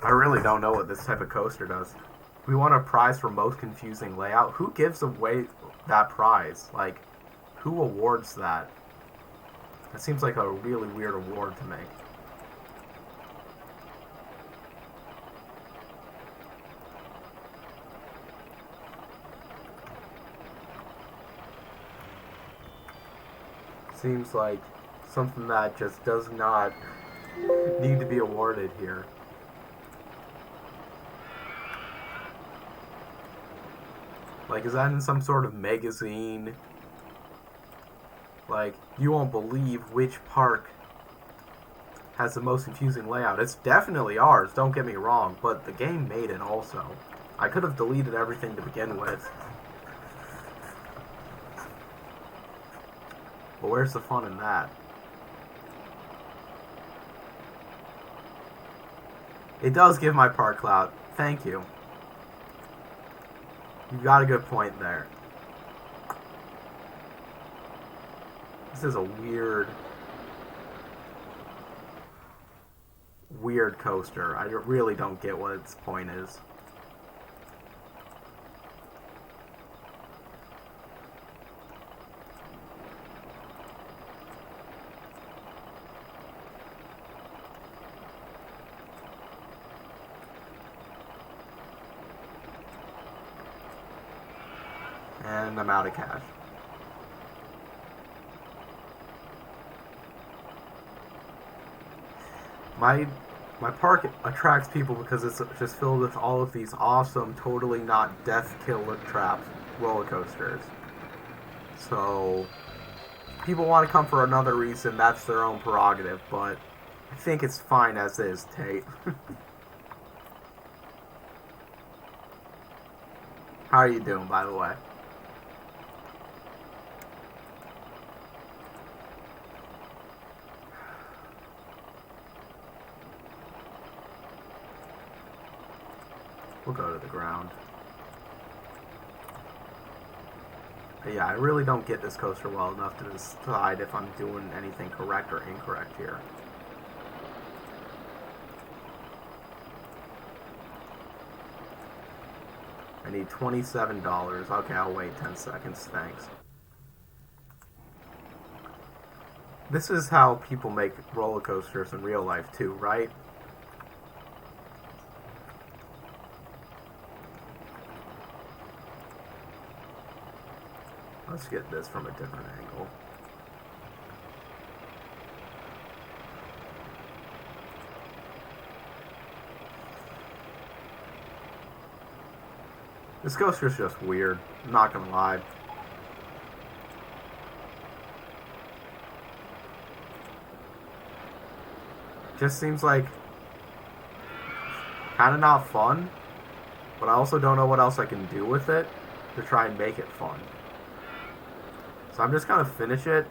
I really don't know what this type of coaster does. We want a prize for most confusing layout. Who gives away that prize? Like, who awards that? That seems like a really weird award to make. Seems like something that just does not need to be awarded here. Like, is that in some sort of magazine? Like, you won't believe which park has the most confusing layout. It's definitely ours, don't get me wrong, but the game made it also. I could have deleted everything to begin with. But where's the fun in that? It does give my park clout. Thank you. You got a good point there. This is a weird coaster. I really don't get what its point is. And I'm out of cash. My park attracts people because it's just filled with all of these awesome, totally not death killer trap roller coasters. So people want to come for another reason, that's their own prerogative, but I think it's fine as is, Tate. How are you doing, by the way? We'll go to the ground. But yeah, I really don't get this coaster well enough to decide if I'm doing anything correct or incorrect here. I need $27. Okay, I'll wait 10 seconds. Thanks. This is how people make roller coasters in real life too, right? Let's get this from a different angle. This coaster's just weird. I'm not gonna lie. Just seems like kind of not fun, but I also don't know what else I can do with it to try and make it fun. So I'm just gonna finish it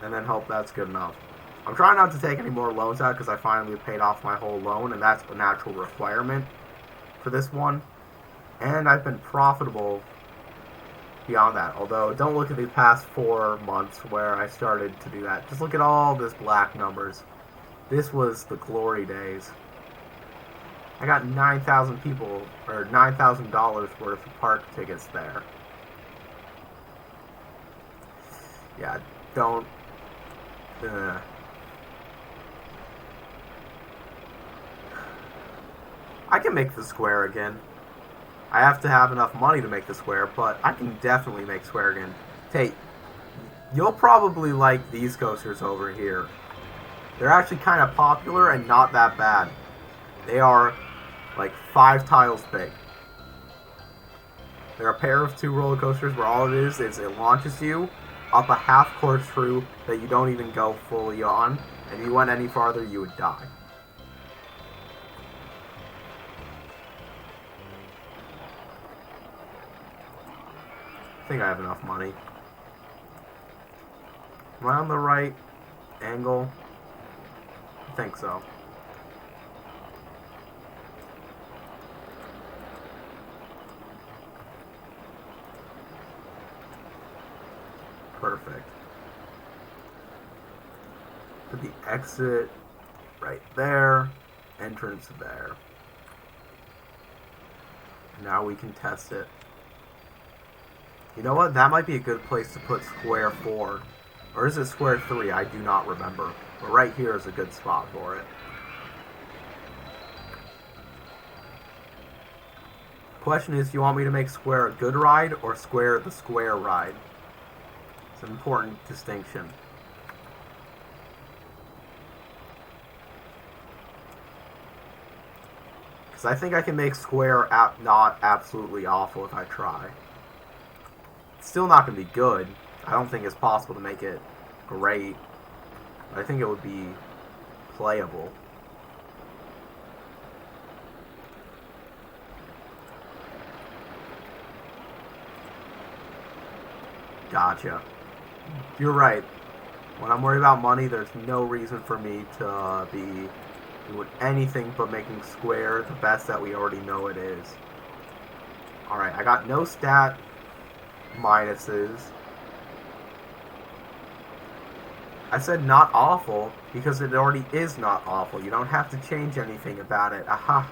and then hope that's good enough. I'm trying not to take any more loans out because I finally paid off my whole loan, and that's a natural requirement for this one. And I've been profitable beyond that. Although, don't look at the past 4 months where I started to do that. Just look at all this black numbers. This was the glory days. I got 9,000 people, or $9,000 worth of park tickets there. Yeah, don't... I can make the square again. I have to have enough money to make the square, but I can definitely make square again. Hey, you'll probably like these coasters over here. They're actually kind of popular and not that bad. They are like 5 tiles big. They're a pair of 2 roller coasters where all it is it launches you up a half corkscrew that you don't even go fully on, and if you went any farther, you would die. I think I have enough money. Am I on the right angle? I think so. Perfect. Put the exit right there, entrance there. Now we can test it. You know what? That might be a good place to put square 4. Or is it square 3? I do not remember. But right here is a good spot for it. Question is, do you want me to make square a good ride or square the square ride? It's an important distinction. Because I think I can make square not absolutely awful if I try. It's still not going to be good. I don't think it's possible to make it great. But I think it would be playable. Gotcha. You're right. When I'm worried about money, there's no reason for me to be doing anything but making square the best that we already know it is. Alright, I got no stat minuses. I said not awful because it already is not awful. You don't have to change anything about it. Aha.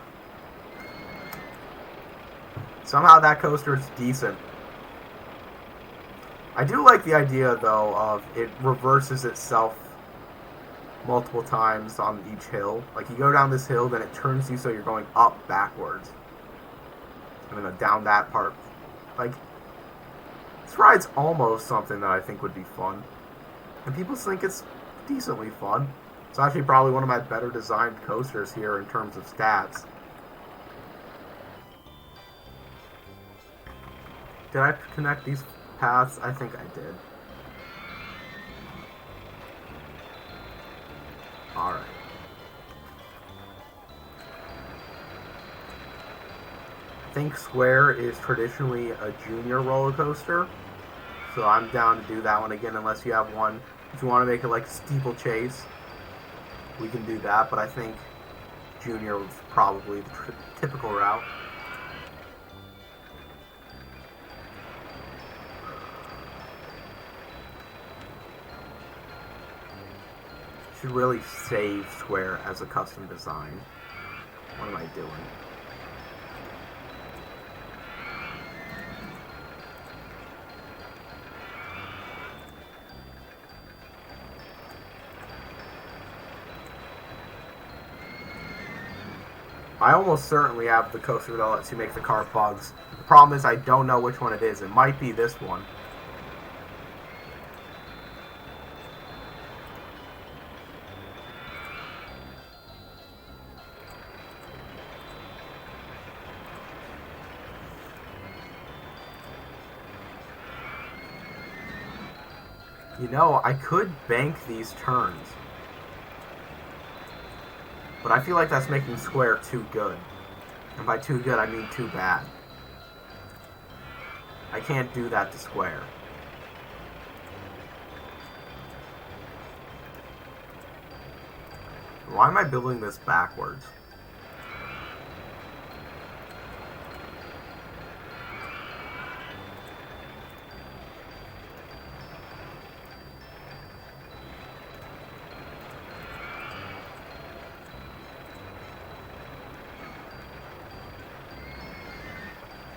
Somehow that coaster is decent. I do like the idea, though, of it reverses itself multiple times on each hill. Like, you go down this hill, then it turns you so you're going up backwards. And then down that part. Like, this ride's almost something that I think would be fun. And people think it's decently fun. It's actually probably one of my better designed coasters here in terms of stats. Did I connect these paths? I think I did. Alright. I think Square is traditionally a junior roller coaster. So I'm down to do that one again unless you have one. If you want to make it like steeplechase, we can do that. But I think junior was probably the typical route. Should really save Square as a custom design. What am I doing? I almost certainly have the coaster that lets you make the car bugs. The problem is I don't know which one it is. It might be this one. You know, I could bank these turns. But I feel like that's making square too good. And by too good, I mean too bad. I can't do that to square. Why am I building this backwards?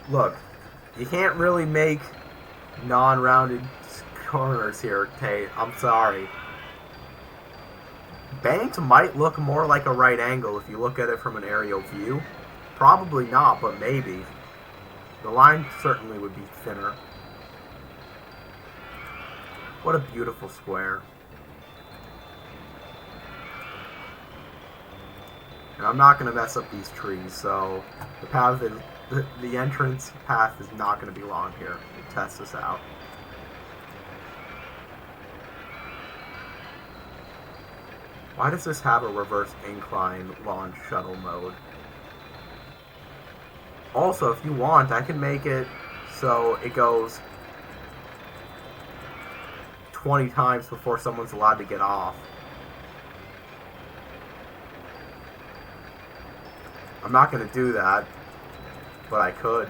Look, you can't really make non-rounded corners here, Tate. I'm sorry. Banked might look more like a right angle if you look at it from an aerial view. Probably not, but maybe. The line certainly would be thinner. What a beautiful square. And I'm not going to mess up these trees, so the path is... The entrance path is not going to be long here. We'll test this out. Why does this have a reverse incline launch shuttle mode? Also, if you want, I can make it so it goes 20 times before someone's allowed to get off. I'm not going to do that, but I could.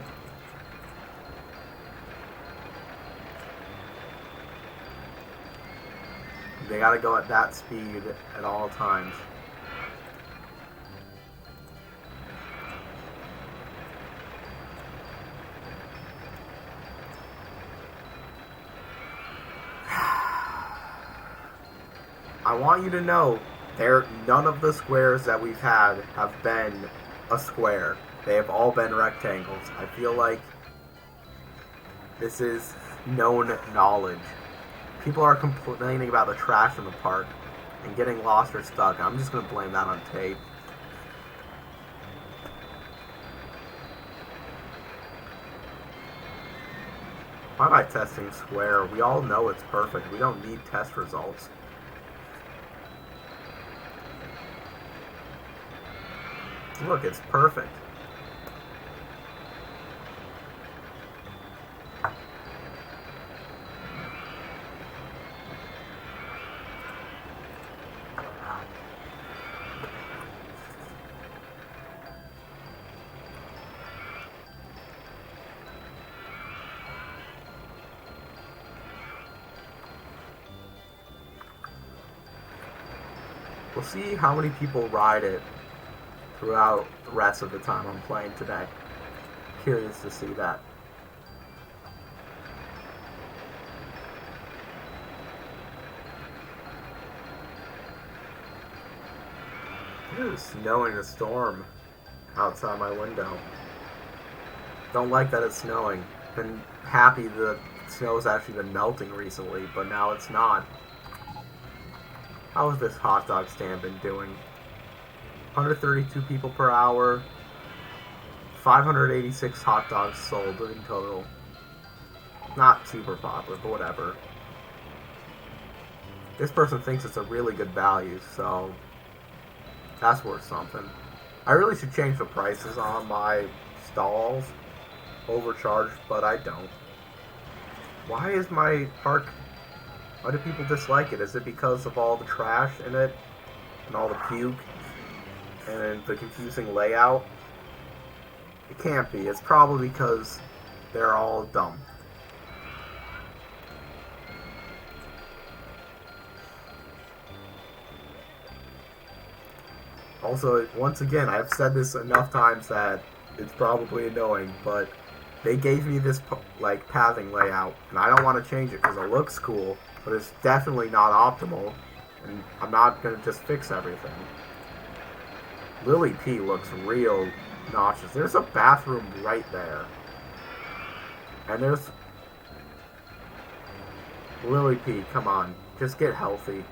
They gotta go at that speed at all times. I want you to know, none of the squares that we've had have been a square. They have all been rectangles. I feel like this is known knowledge. People are complaining about the trash in the park and getting lost or stuck. I'm just going to blame that on Tate. Why am I testing square? We all know it's perfect. We don't need test results. Look, it's perfect. We'll see how many people ride it throughout the rest of the time I'm playing today. Curious to see that. It is snowing a storm outside my window. Don't like that it's snowing. Been happy the snow's actually been melting recently, but now it's not. How has this hot dog stand been doing? 132 people per hour, 586 hot dogs sold in total. Not super popular, but whatever. This person thinks it's a really good value, so that's worth something. I really should change the prices on my stalls. Overcharged, but I don't. Why is my park... Why do people dislike it? Is it because of all the trash in it? And all the puke? And the confusing layout? It can't be. It's probably because they're all dumb. Also, once again, I've said this enough times that it's probably annoying, but they gave me this like pathing layout, and I don't want to change it because it looks cool, but it's definitely not optimal, and I'm not going to just fix everything. Lily P looks real nauseous. There's a bathroom right there. And there's... Lily P, come on. Just get healthy.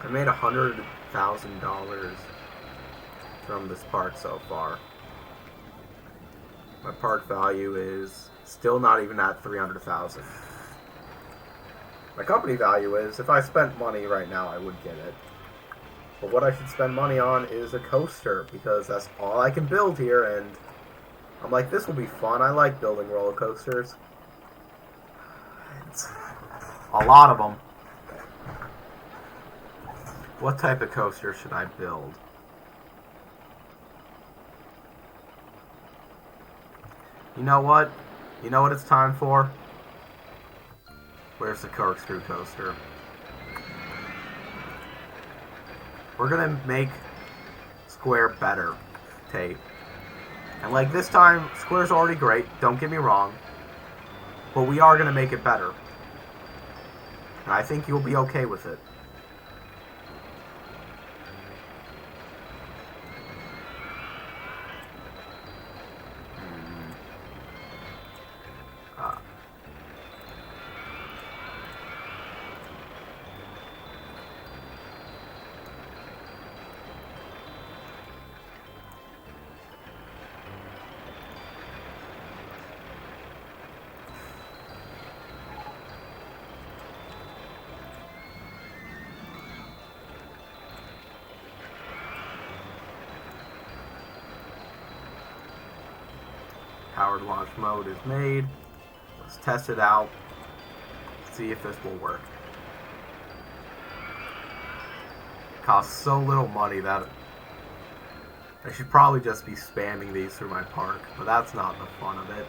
I made $100,000 from this park so far. My park value is still not even at 300,000. My company value is, if I spent money right now, I would get it. But what I should spend money on is a coaster, because that's all I can build here, and I'm like, this will be fun. I like building roller coasters. It's a lot of them. What type of coaster should I build? You know what? You know what it's time for? Where's the Corkscrew Coaster? We're gonna make Square better, Tate. And like this time, Square's already great, don't get me wrong. But we are gonna make it better. And I think you'll be okay with it. Powered launch mode is made. Let's test it out. See if this will work. It costs so little money that I should probably just be spamming these through my park, but that's not the fun of it.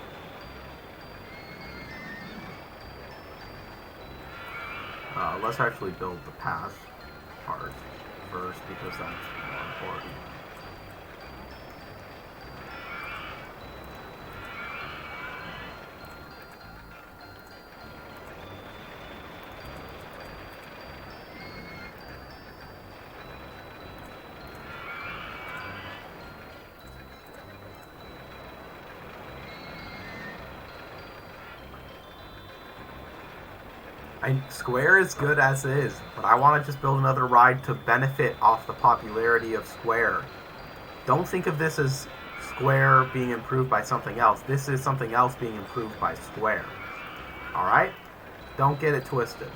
Let's actually build the path part first, because that's more important. Square is good as is, but I want to just build another ride to benefit off the popularity of Square. Don't think of this as Square being improved by something else. This is something else being improved by Square. Alright? Don't get it twisted.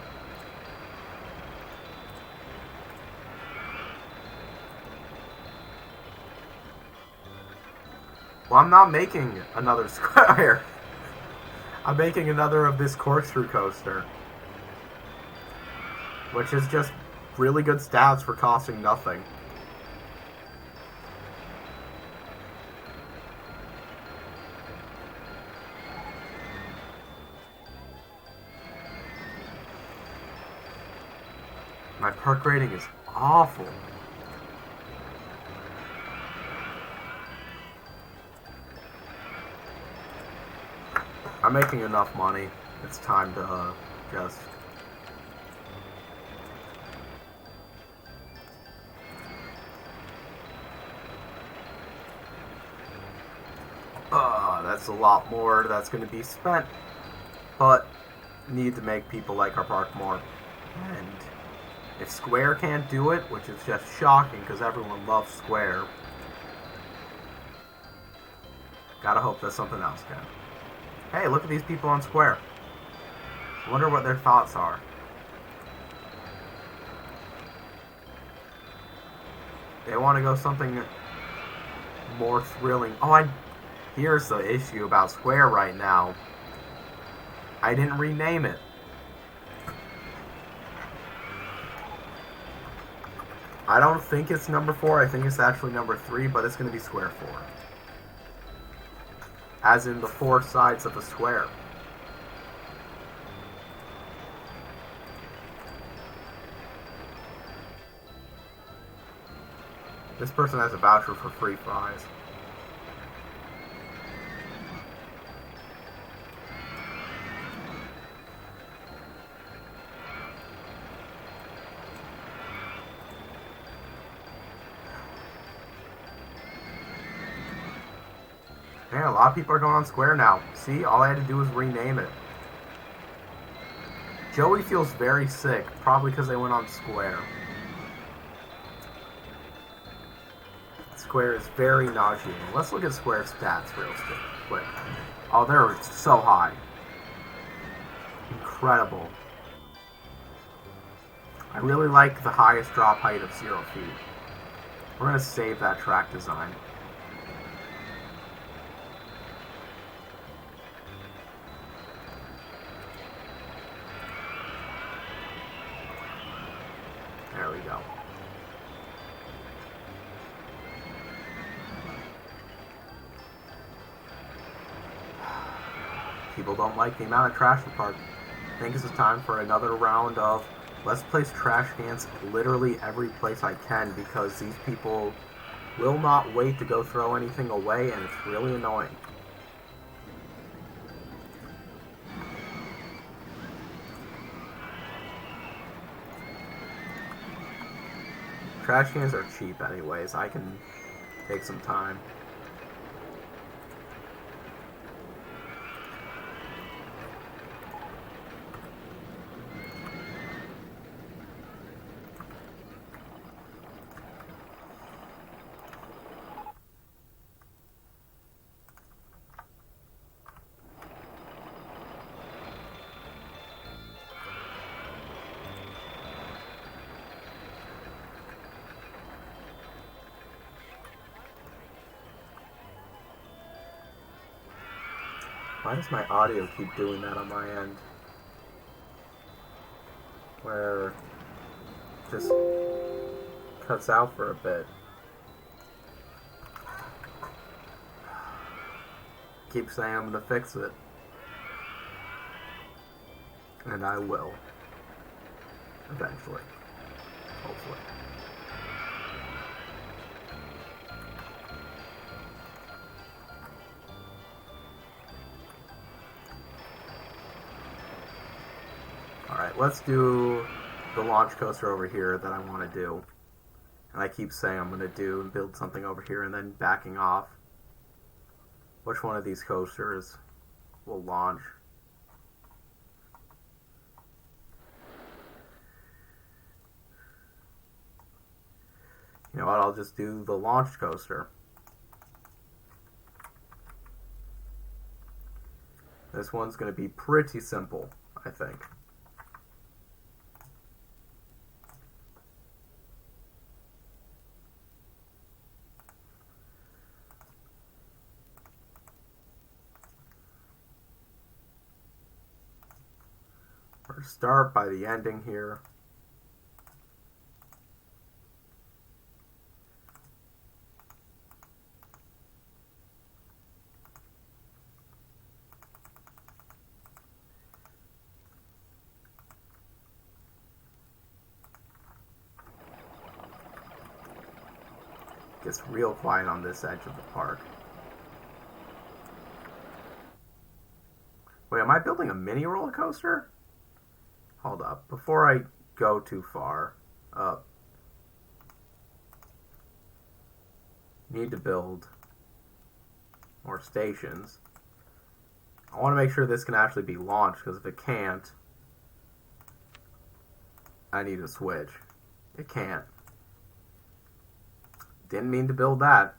Well, I'm not making another Square. I'm making another of this Corkscrew Coaster, which is just really good stats for costing nothing. My park rating is awful. I'm making enough money. It's time to just... that's a lot more that's going to be spent, but need to make people like our park more. And if Square can't do it, which is just shocking because everyone loves Square, gotta hope that something else can. Hey, look at these people on Square. I wonder what their thoughts are. They want to go something more thrilling. Oh, here's the issue about Square right now. I didn't rename it. I don't think it's number 4. I think it's actually number 3, but it's going to be Square 4. As in the 4 sides of a square. This person has a voucher for free fries. Man, a lot of people are going on Square now. See, all I had to do was rename it. Joey feels very sick, probably because they went on Square. Square is very nauseating. Let's look at Square's stats real quick. Oh, they're so high. Incredible. I really like the highest drop height of 0 feet. We're going to save that track design. There we go. People don't like the amount of trash in the park. I think this is time for another round of let's place trash cans literally every place I can, because these people will not wait to go throw anything away, and it's really annoying. Trash cans are cheap anyways. I can take some time. Why does my audio keep doing that on my end? Where it just cuts out for a bit. Keep saying I'm gonna fix it. And I will. Eventually. Hopefully. Alright, let's do the launch coaster over here that I want to do. And I keep saying I'm going to do and build something over here and then backing off. Which one of these coasters will launch? You know what, I'll just do the launch coaster. This one's going to be pretty simple, I think. We're start by the ending here. Gets real quiet on this edge of the park. Wait, am I building a mini roller coaster? Hold up. Before I go too far up, need to build more stations. I want to make sure this can actually be launched, because if it can't, I need to switch. It can't. Didn't mean to build that.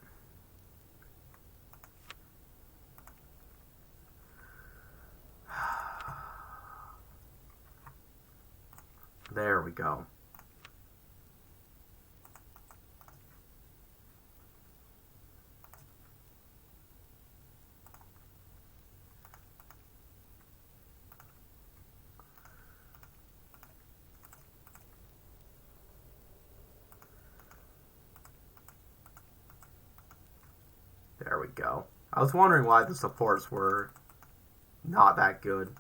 There we go. There we go. I was wondering why the supports were not that good.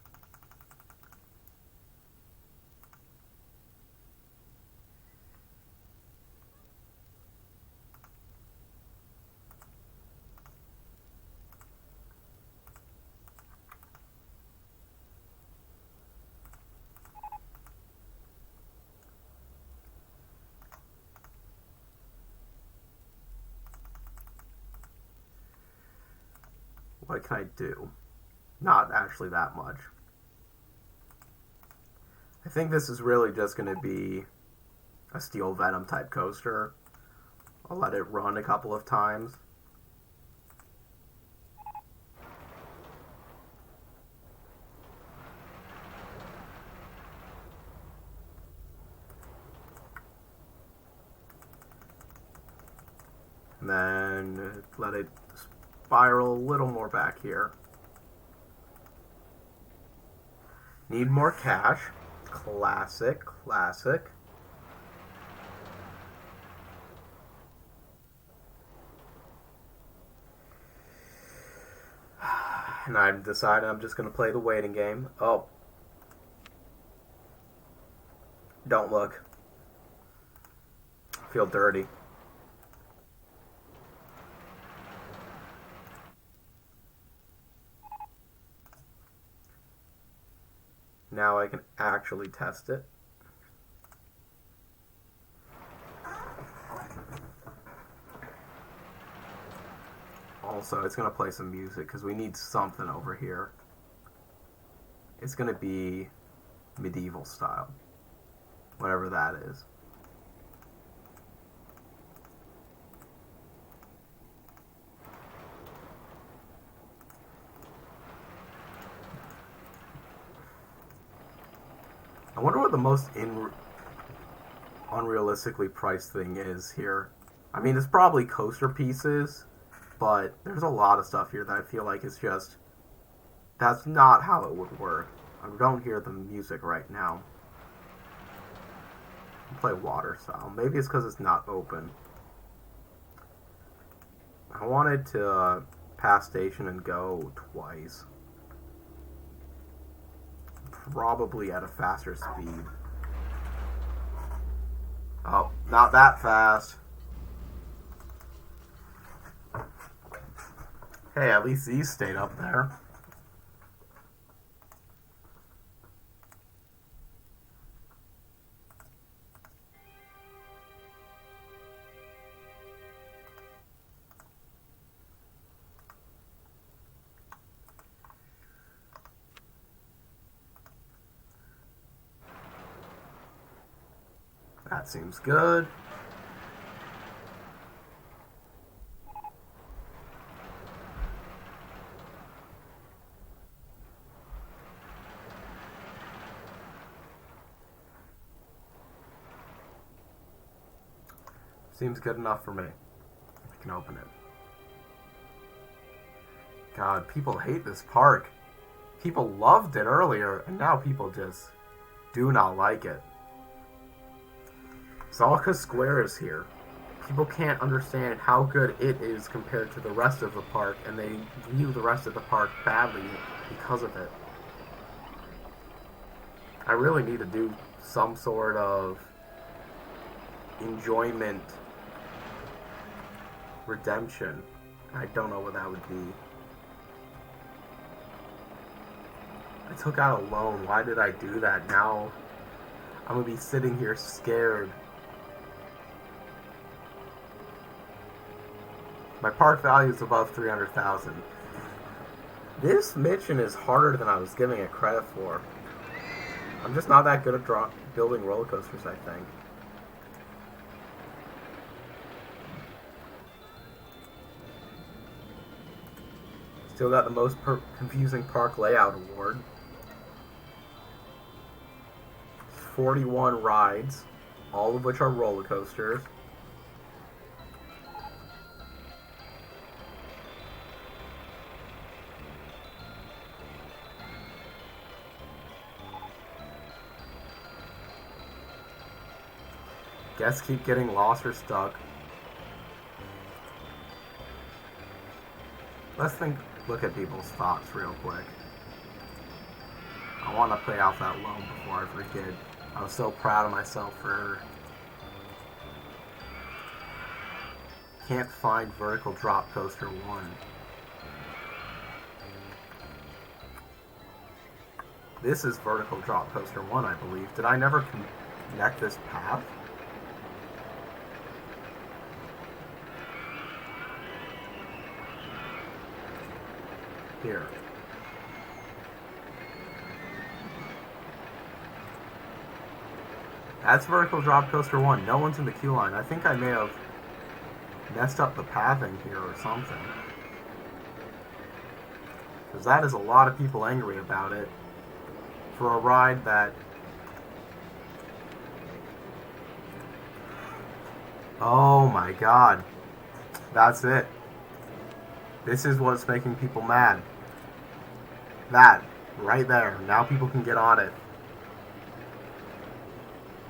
What can I do? Not actually that much. I think this is really just going to be a Steel Venom type coaster. I'll let it run a couple of times. And then let it spiral a little more back here. Need more cash. Classic, classic. And I've decided I'm just going to play the waiting game. Oh. Don't look. Feel dirty. Now I can actually test it. Also, it's going to play some music because we need something over here. It's going to be medieval style. Whatever that is. I wonder what the most unrealistically priced thing is here. I mean, it's probably coaster pieces, but there's a lot of stuff here that I feel like is just... That's not how it would work. I don't hear the music right now. I'll play water style. Maybe it's because it's not open. I wanted to pass station and go twice. Probably at a faster speed. Oh, not that fast. Hey, at least these stayed up there. That seems good. Seems good enough for me. I can open it. God, people hate this park. People loved it earlier, and now people just do not like it. It's all because Square is here. People can't understand how good it is compared to the rest of the park, and they view the rest of the park badly because of it. I really need to do some sort of enjoyment redemption. I don't know what that would be. I took out a loan. Why did I do that? Now I'm gonna be sitting here scared. My park value is above 300,000. This mission is harder than I was giving it credit for. I'm just not that good at building roller coasters, I think. Still got the most confusing park layout award. 41 rides, all of which are roller coasters. Guests keep getting lost or stuck. Let's look at people's thoughts real quick. I want to pay off that loan before I forget. I was so proud of myself for... Can't find Vertical Drop Coaster 1. This is Vertical Drop Coaster 1, I believe. Did I never connect this path? Here. That's Vertical Drop Coaster 1. No one's in the queue line. I think I may have messed up the pathing here or something. Because that is a lot of people angry about it for a ride that... Oh my god. That's it. This is what's making people mad. That. Right there. Now people can get on it.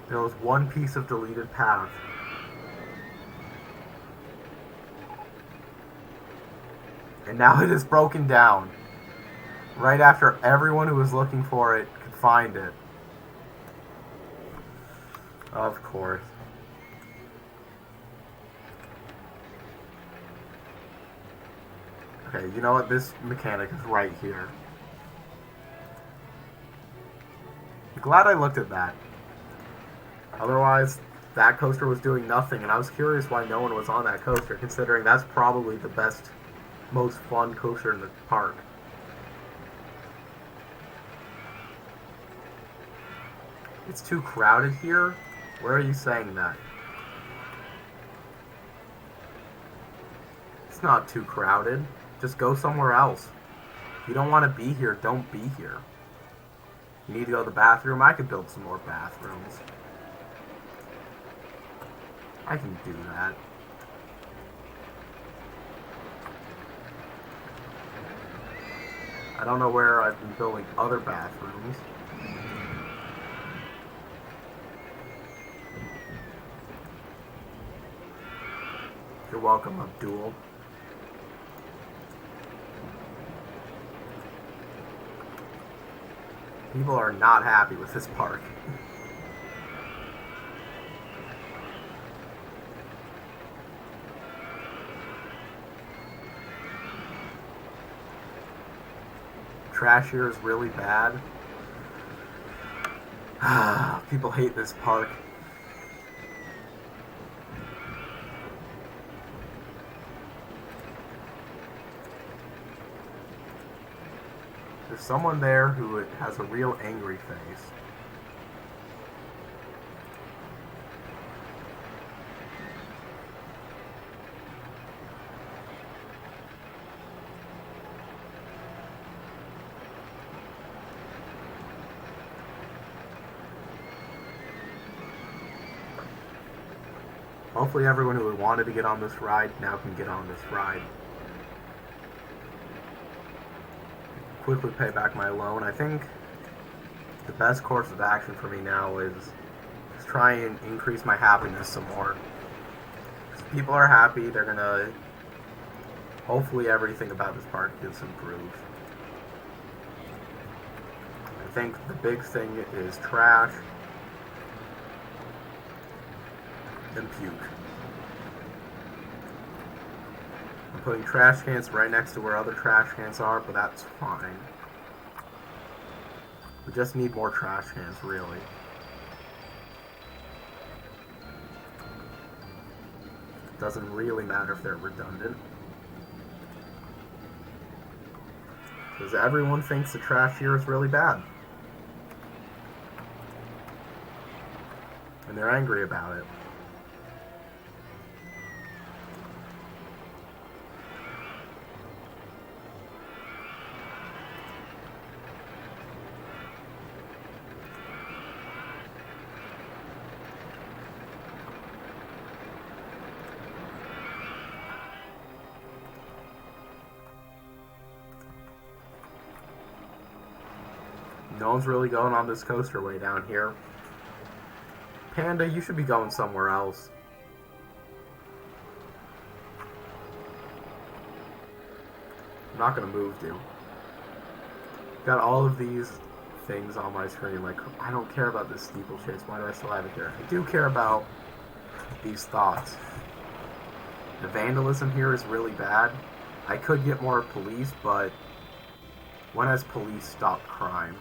There was one piece of deleted path. And now it is broken down. Right after everyone who was looking for it could find it. Of course. Okay, you know what? This mechanic is right here. I'm glad I looked at that. Otherwise, that coaster was doing nothing, and I was curious why no one was on that coaster, considering that's probably the best, most fun coaster in the park. It's too crowded here? Where are you saying that? It's not too crowded. Just go somewhere else. If you don't want to be here, don't be here. You need to go to the bathroom? I could build some more bathrooms. I can do that. I don't know where I've been building other bathrooms. You're welcome, Abdul. People are not happy with this park. Trash here is really bad. People hate this park. There's someone there who has a real angry face. Hopefully everyone who wanted to get on this ride now can get on this ride. Quickly pay back my loan. I think the best course of action for me now is just try and increase my happiness some more. If people are happy, they're gonna... Hopefully everything about this park gets improved. I think the big thing is trash and puke. I'm putting trash cans right next to where other trash cans are, but that's fine. We just need more trash cans, really. Doesn't really matter if they're redundant. Because everyone thinks the trash here is really bad. And they're angry about it. No one's really going on this coaster way down here. Panda, you should be going somewhere else. I'm not gonna move you. Got all of these things on my screen, like, I don't care about this steeplechase, why do I still have it here? I do care about these thoughts. The vandalism here is really bad. I could get more police, but when has police stopped crime?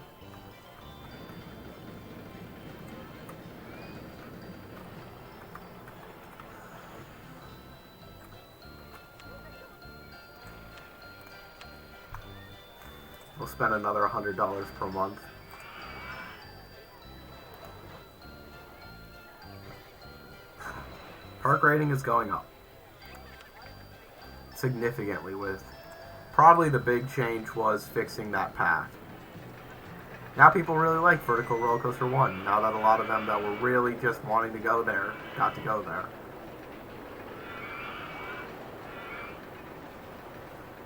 We'll spend another $100 per month. Park rating is going up. significantly with. Probably the big change was fixing that path. Now people really like Vertical Roller Coaster 1, now that a lot of them that were really just wanting to go there, got to go there.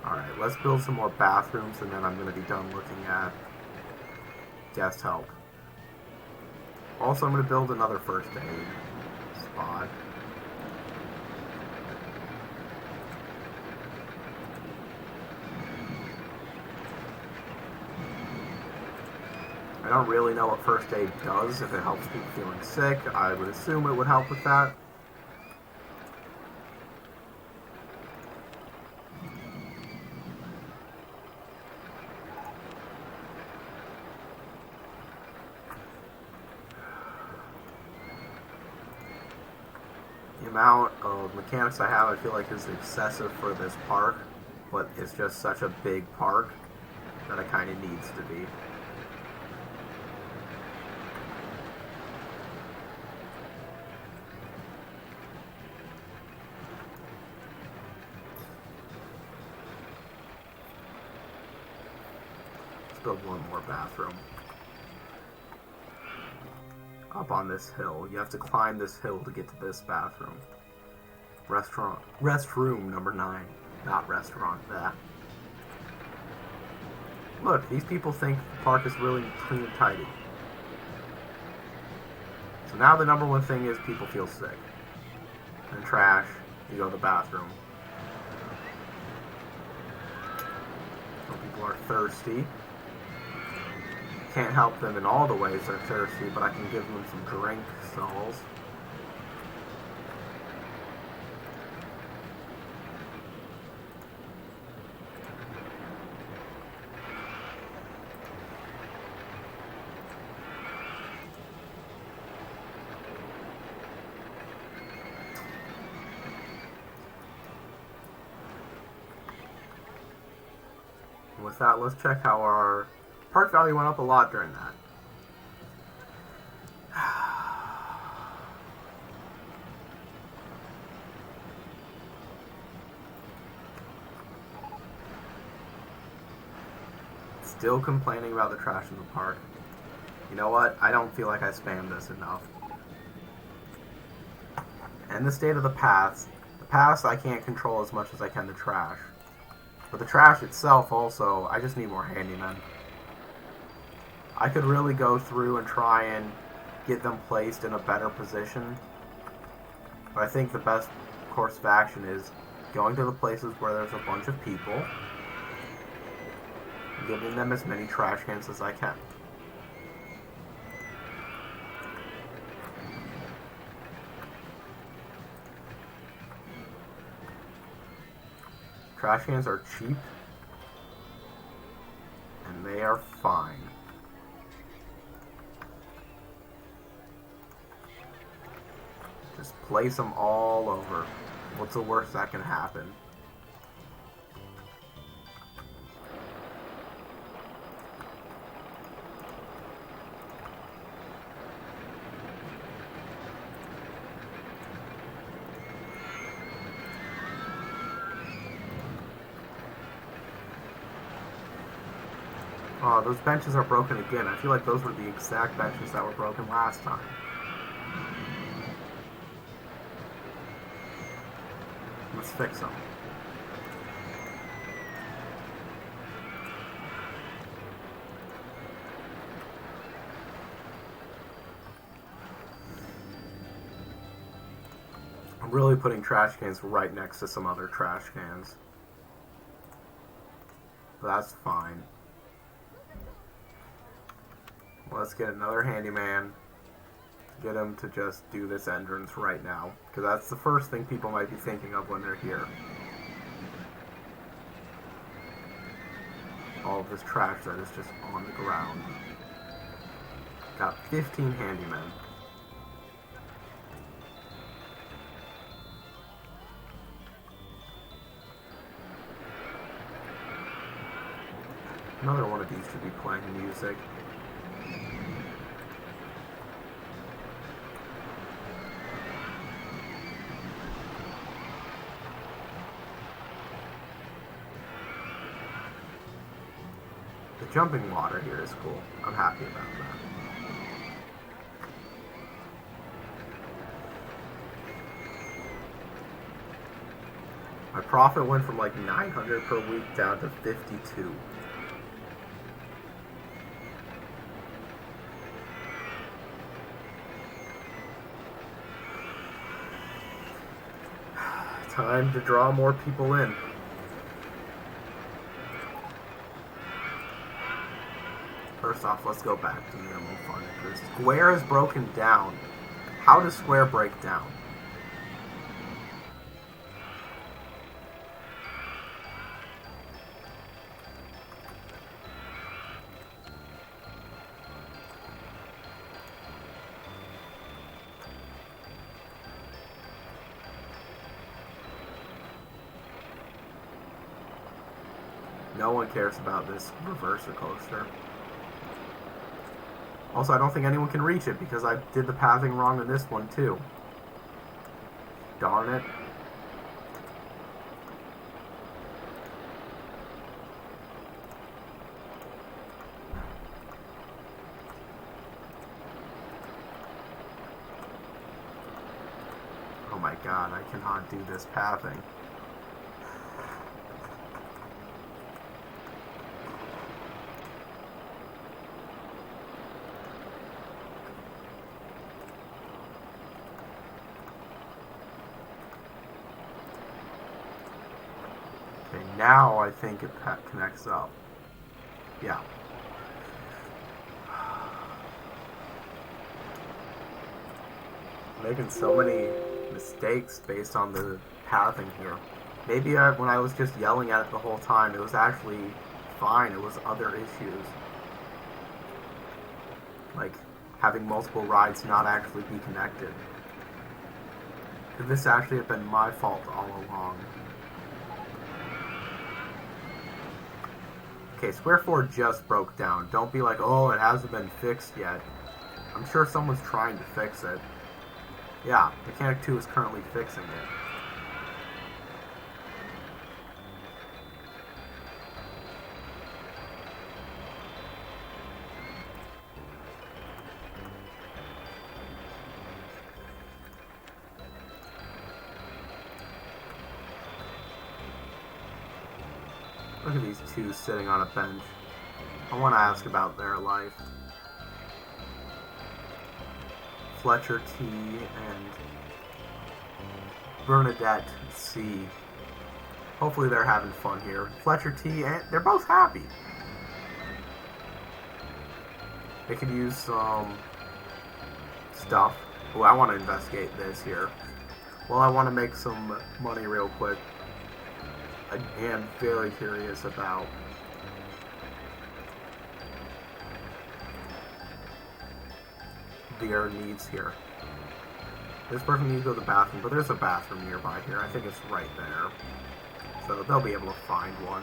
Alright, let's build some more bathrooms, and then I'm going to be done looking at guest help. Also, I'm going to build another first aid spot. I don't really know what first aid does, if it helps people feeling sick. I would assume it would help with that. The amount of mechanics I have, I feel like, is excessive for this park, but it's just such a big park that it kind of needs to be. Let's build one more bathroom. Up on this hill. You have to climb this hill to get to this bathroom. Restroom number 9. Not restaurant, that. Look, these people think the park is really clean and tidy. So now the number one thing is people feel sick. And trash, you go to the bathroom. Some people are thirsty. Can't help them in all the ways they're thirsty, but I can give them some drink stalls. And with that, let's check how our park value went up a lot during that. Still complaining about the trash in the park. You know what? I don't feel like I spammed this enough. And the state of the paths. The paths I can't control as much as I can the trash. But the trash itself also, I just need more handymen. I could really go through and try and get them placed in a better position. But I think the best course of action is going to the places where there's a bunch of people, and giving them as many trash cans as I can. Trash cans are cheap, and they are fine. Just place them all over. What's the worst that can happen? Oh, those benches are broken again. I feel like those were the exact benches that were broken last time. Let's fix them. I'm really putting trash cans right next to some other trash cans. But that's fine. Let's get another handyman. Get him to just do this entrance right now, because that's the first thing people might be thinking of when they're here. All of this trash that is just on the ground. Got 15 handymen. Another one of these should be playing music. jumping water here is cool. I'm happy about that. My profit went from like 900 per week down to 52. Time to draw more people in. First off, let's go back to minimum fun. Because Square is broken down. How does Square break down? No one cares about this reverser coaster. Also, I don't think anyone can reach it because I did the pathing wrong in this one too. Darn it. Oh my god, I cannot do this pathing. Now I think it connects up. Yeah. Making so many mistakes based on the pathing here. Maybe when I was just yelling at it the whole time, it was actually fine. It was other issues. Like having multiple rides not actually be connected. Could this actually have been my fault all along? Okay, Square 4 just broke down. Don't be like, oh, it hasn't been fixed yet. I'm sure someone's trying to fix it. Yeah, Mechanic 2 is currently fixing it. Look at these two sitting on a bench. I want to ask about their life. Fletcher T and Bernadette C. Hopefully they're having fun here. Fletcher T, and they're both happy. They could use some stuff. Oh, I want to investigate this here. Well, I want to make some money real quick. I am very curious about their needs here. This person needs to go to the bathroom, but there's a bathroom nearby here. I think it's right there. So they'll be able to find one.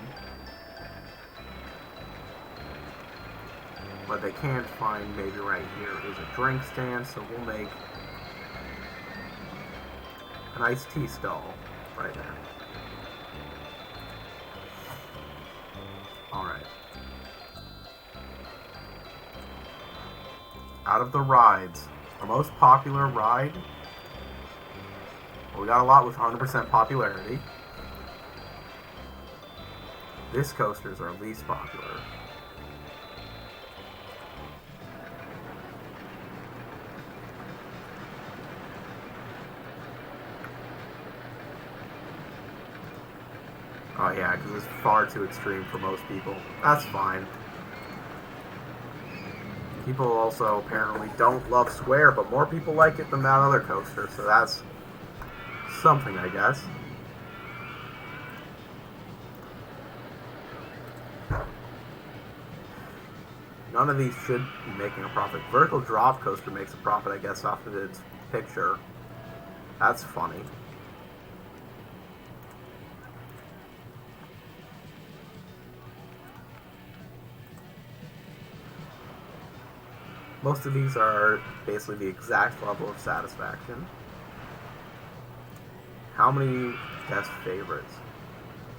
But they can't find, maybe right here is a drink stand, so we'll make an iced tea stall right there. Alright. Out of the rides, our most popular ride, well, we got a lot with 100% popularity. This coaster is our least popular. Oh yeah, because it's far too extreme for most people. That's fine. People also apparently don't love Square, but more people like it than that other coaster, so that's something, I guess. None of these should be making a profit. Vertical Drop Coaster makes a profit, I guess, off of its picture. That's funny. Most of these are basically the exact level of satisfaction. How many guest favorites?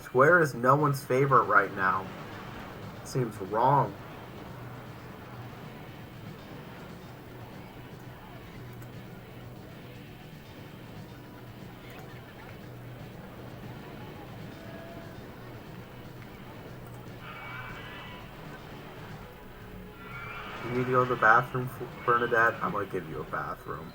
Square is no one's favorite right now. Seems wrong. You need to go to the bathroom, Bernadette? I'm gonna give you a bathroom.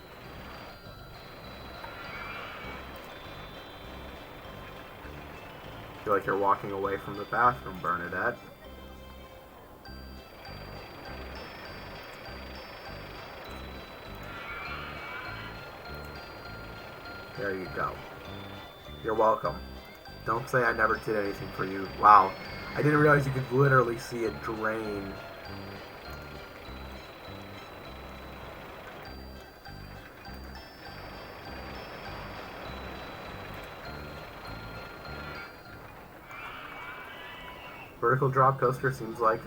I feel like you're walking away from the bathroom, Bernadette. There you go. You're welcome. Don't say I never did anything for you. Wow. I didn't realize you could literally see it drain. Vertical drop coaster seems like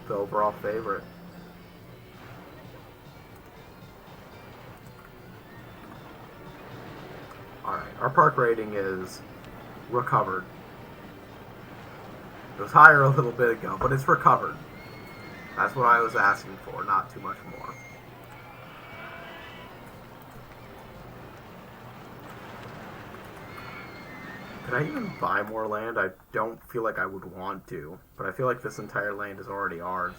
the overall favorite. Alright, our park rating is recovered. It was higher a little bit ago, but it's recovered. That's what I was asking for, not too much more. Can I even buy more land? I don't feel like I would want to, but I feel like this entire land is already ours.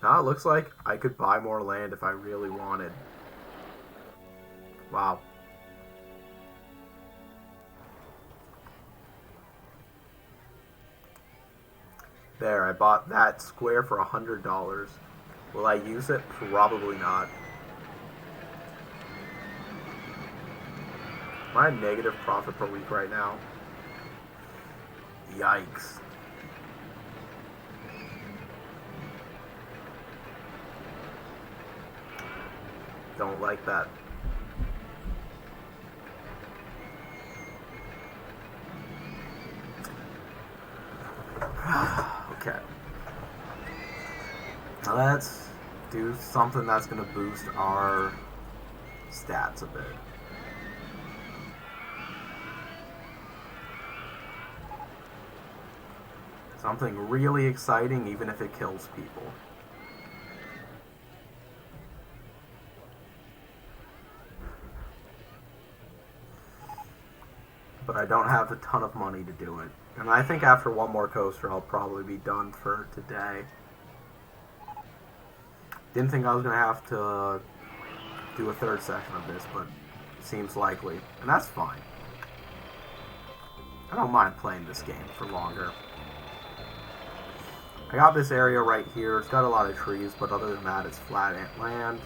Now it looks like I could buy more land if I really wanted. Wow. There, I bought that square for $100. Will I use it? Probably not. Am I a negative profit per week right now? Yikes. Don't like that. Okay. Now let's do something that's going to boost our stats a bit. Something really exciting, even if it kills people. But I don't have a ton of money to do it. And I think after one more coaster, I'll probably be done for today. Didn't think I was going to have to do a third section of this, but it seems likely. And that's fine. I don't mind playing this game for longer. I got this area right here. It's got a lot of trees, but other than that, it's flat land.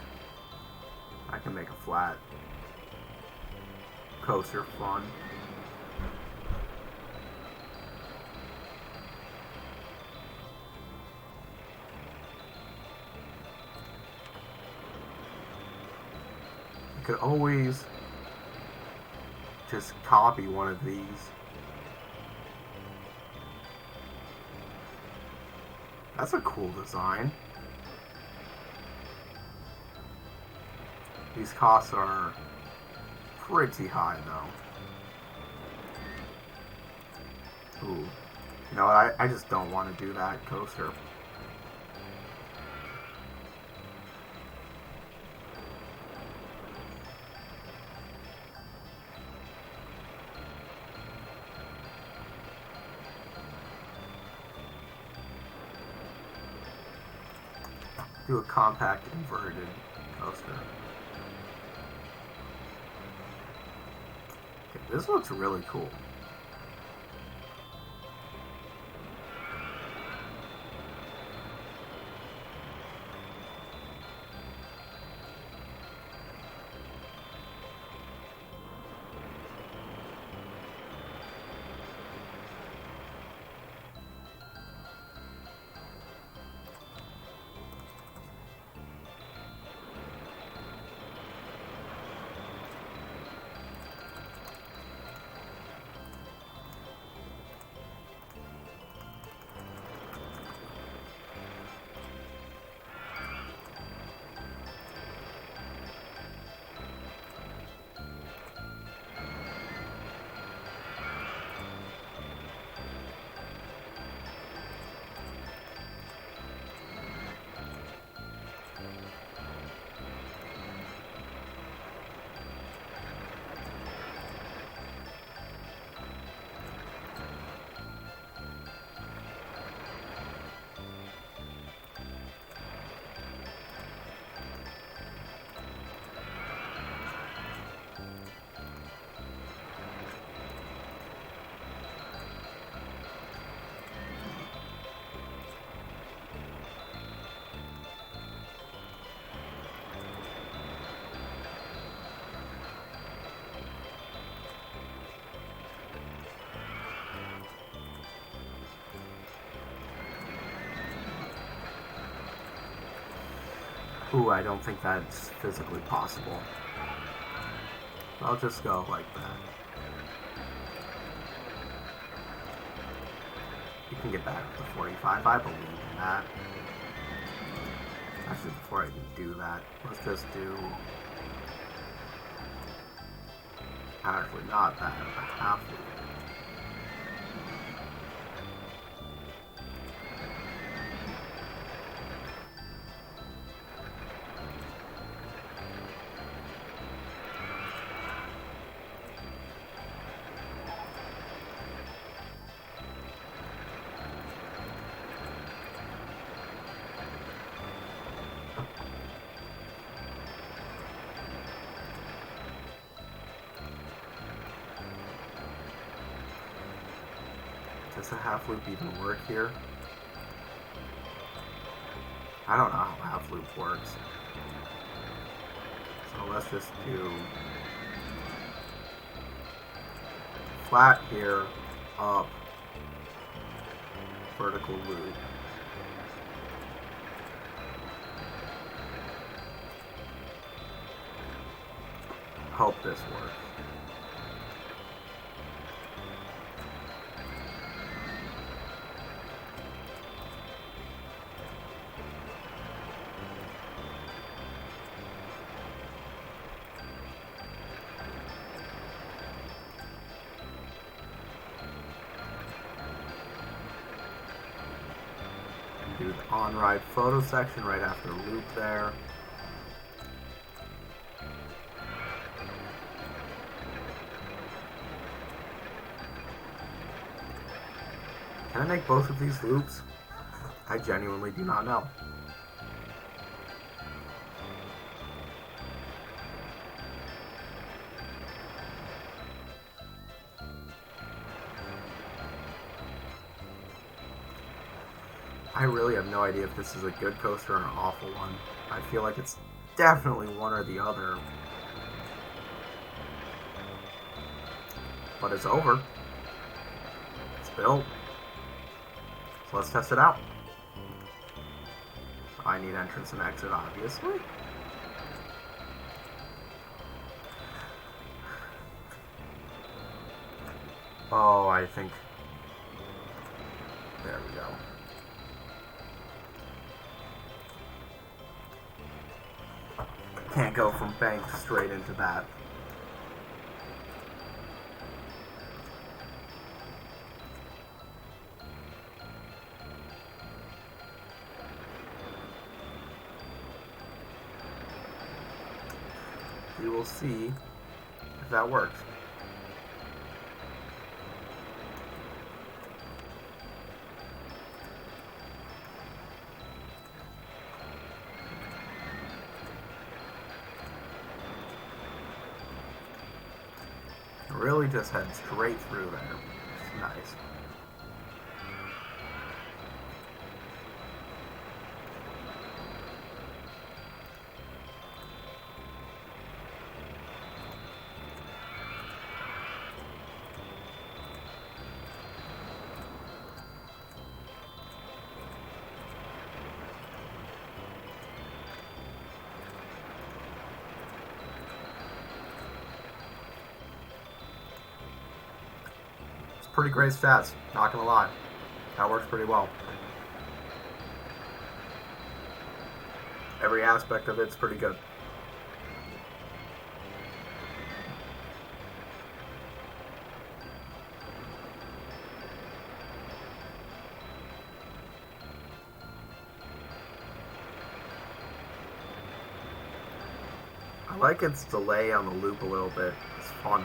I can make a flat coaster fun. I could always just copy one of these. That's a cool design. These costs are pretty high, though. Ooh. You know what? I just don't want to do that coaster. Do a compact inverted coaster. Okay, this looks really cool. Ooh, I don't think that's physically possible. I'll just go like that. You can get back up to 45. I believe in that. Actually, before I even do that, let's just do... Actually, not that. A half loop. Does a half loop even work here? I don't know how half loop works. So let's just do flat here, up, vertical loop. Hope this works. Do the on-ride photo section right after loop there. Can I make both of these loops? I genuinely do not know. I really have no idea if this is a good coaster or an awful one. I feel like it's definitely one or the other. But it's over. It's built. So let's test it out. I need entrance and exit, obviously. Oh, I think... There we go. Can't go from bank straight into that. We will see if that works. Really just head straight through there. It's nice. Pretty great stats, not gonna lie. That works pretty well. Every aspect of it's pretty good. I like its delay on the loop a little bit. It's fun.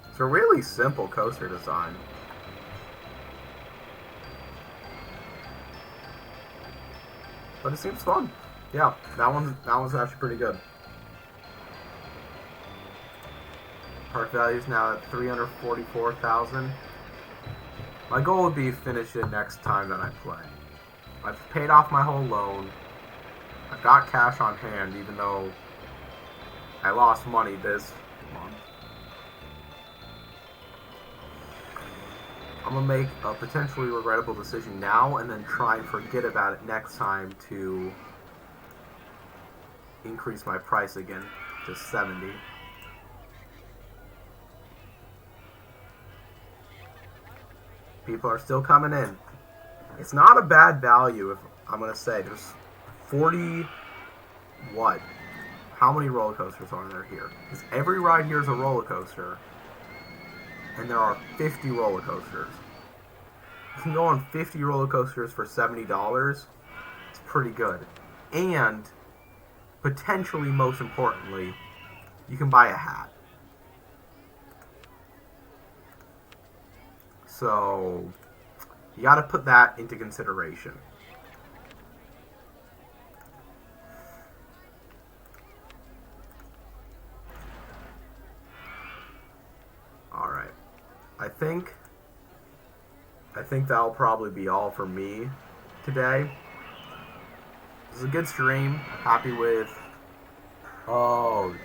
It's a really simple coaster design. But it seems fun. Yeah, that one's actually pretty good. Park value is now at 344,000. My goal would be to finish it next time that I play. I've paid off my whole loan. I've got cash on hand, even though I lost money this month. I'm going to make a potentially regrettable decision now and then try and forget about it next time to increase my price again to 70. People are still coming in. It's not a bad value, if I'm gonna say. There's 40 what? How many roller coasters are there here? Because every ride here is a roller coaster, and there are 50 roller coasters. You can go on 50 roller coasters for $70. It's pretty good. And potentially, most importantly, you can buy a hat. So you got to put that into consideration. All right. I think that'll probably be all for me today. This is a good stream. Happy with... Oh,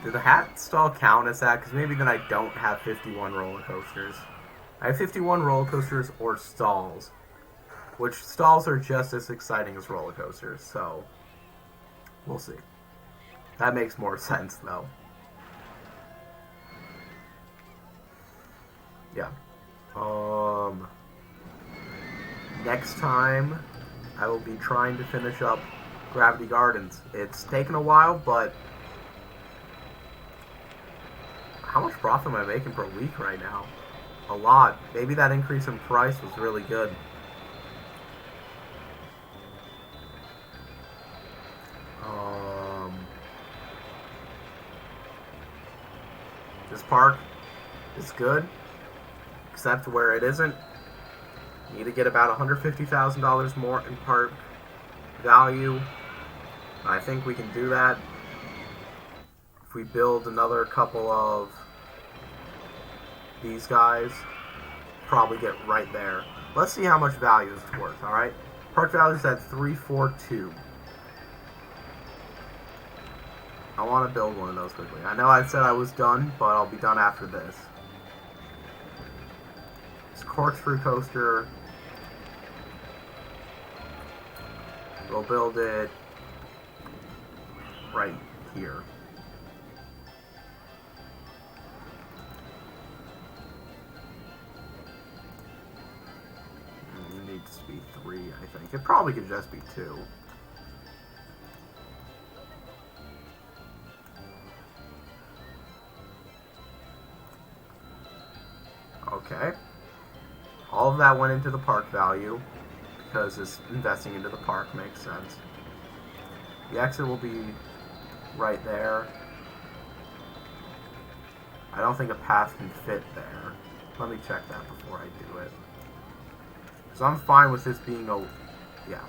do the hat stall count as that? Because maybe then I don't have 51 roller coasters. I have 51 roller coasters or stalls, which stalls are just as exciting as roller coasters, so we'll see. That makes more sense, though. Yeah. Next time, I will be trying to finish up Gravity Gardens. It's taken a while, but how much profit am I making per week right now? A lot. Maybe that increase in price was really good. This park is good, except where it isn't. You need to get about $150,000 more in park value. I think we can do that if we build another couple of these guys. Probably get right there. Let's see how much value is worth, alright? Park value is at 342. I want to build one of those quickly. I know I said I was done, but I'll be done after this. This Corkscrew Coaster. We'll build it right here. It needs to be 3, I think. It probably could just be 2. Okay. All of that went into the park value, because it's investing into the park makes sense. The exit will be right there. I don't think a path can fit there. Let me check that before I do it. Because I'm fine with this being a... Yeah.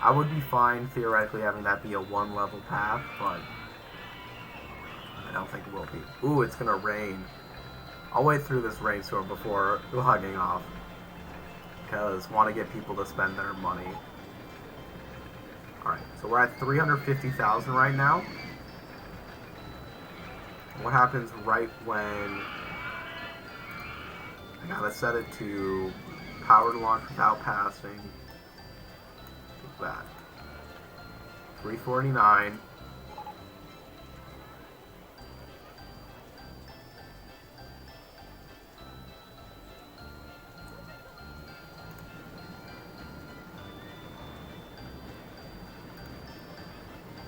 I would be fine, theoretically, having that be a one-level path, but I don't think it will be. Ooh, it's going to rain. I'll wait through this rainstorm before logging off, because I want to get people to spend their money. Alright, so we're at 350,000 right now. What happens right when I gotta set it to power to launch without passing? Take that. 349.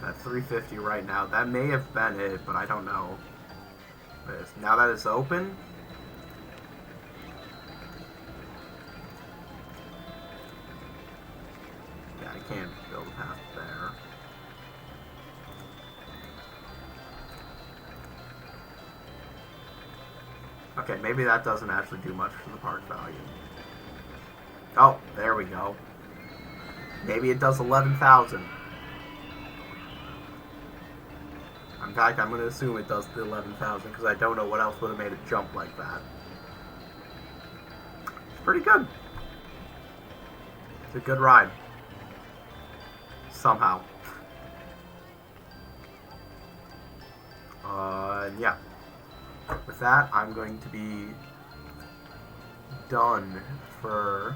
At 350 right now. That may have been it, but I don't know. Now that it's open, yeah, I can't build a path there. Okay, maybe that doesn't actually do much for the park value. Oh, there we go. Maybe it does 11,000. In fact, I'm going to assume it does the 11,000 because I don't know what else would have made it jump like that. It's pretty good. It's a good ride. Somehow. Yeah. With that, I'm going to be done for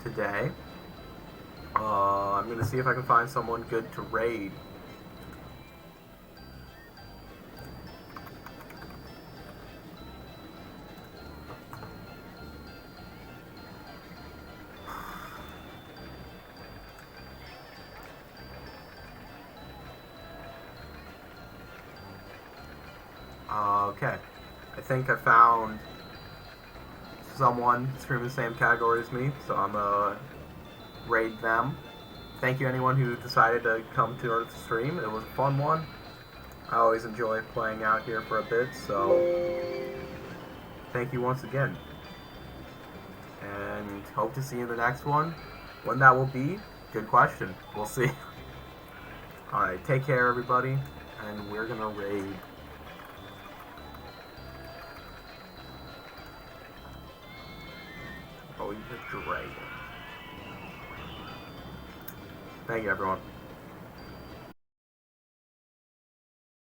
today. I'm gonna see if I can find someone good to raid. Okay, I think I found someone from the same category as me, so I'm gonna raid them. Thank you anyone who decided to come to our stream. It was a fun one. I always enjoy playing out here for a bit, so thank you once again. And hope to see you in the next one. When that will be, good question. We'll see. Alright, take care everybody, and we're gonna raid. Oh, you just dragon. Thank you everyone.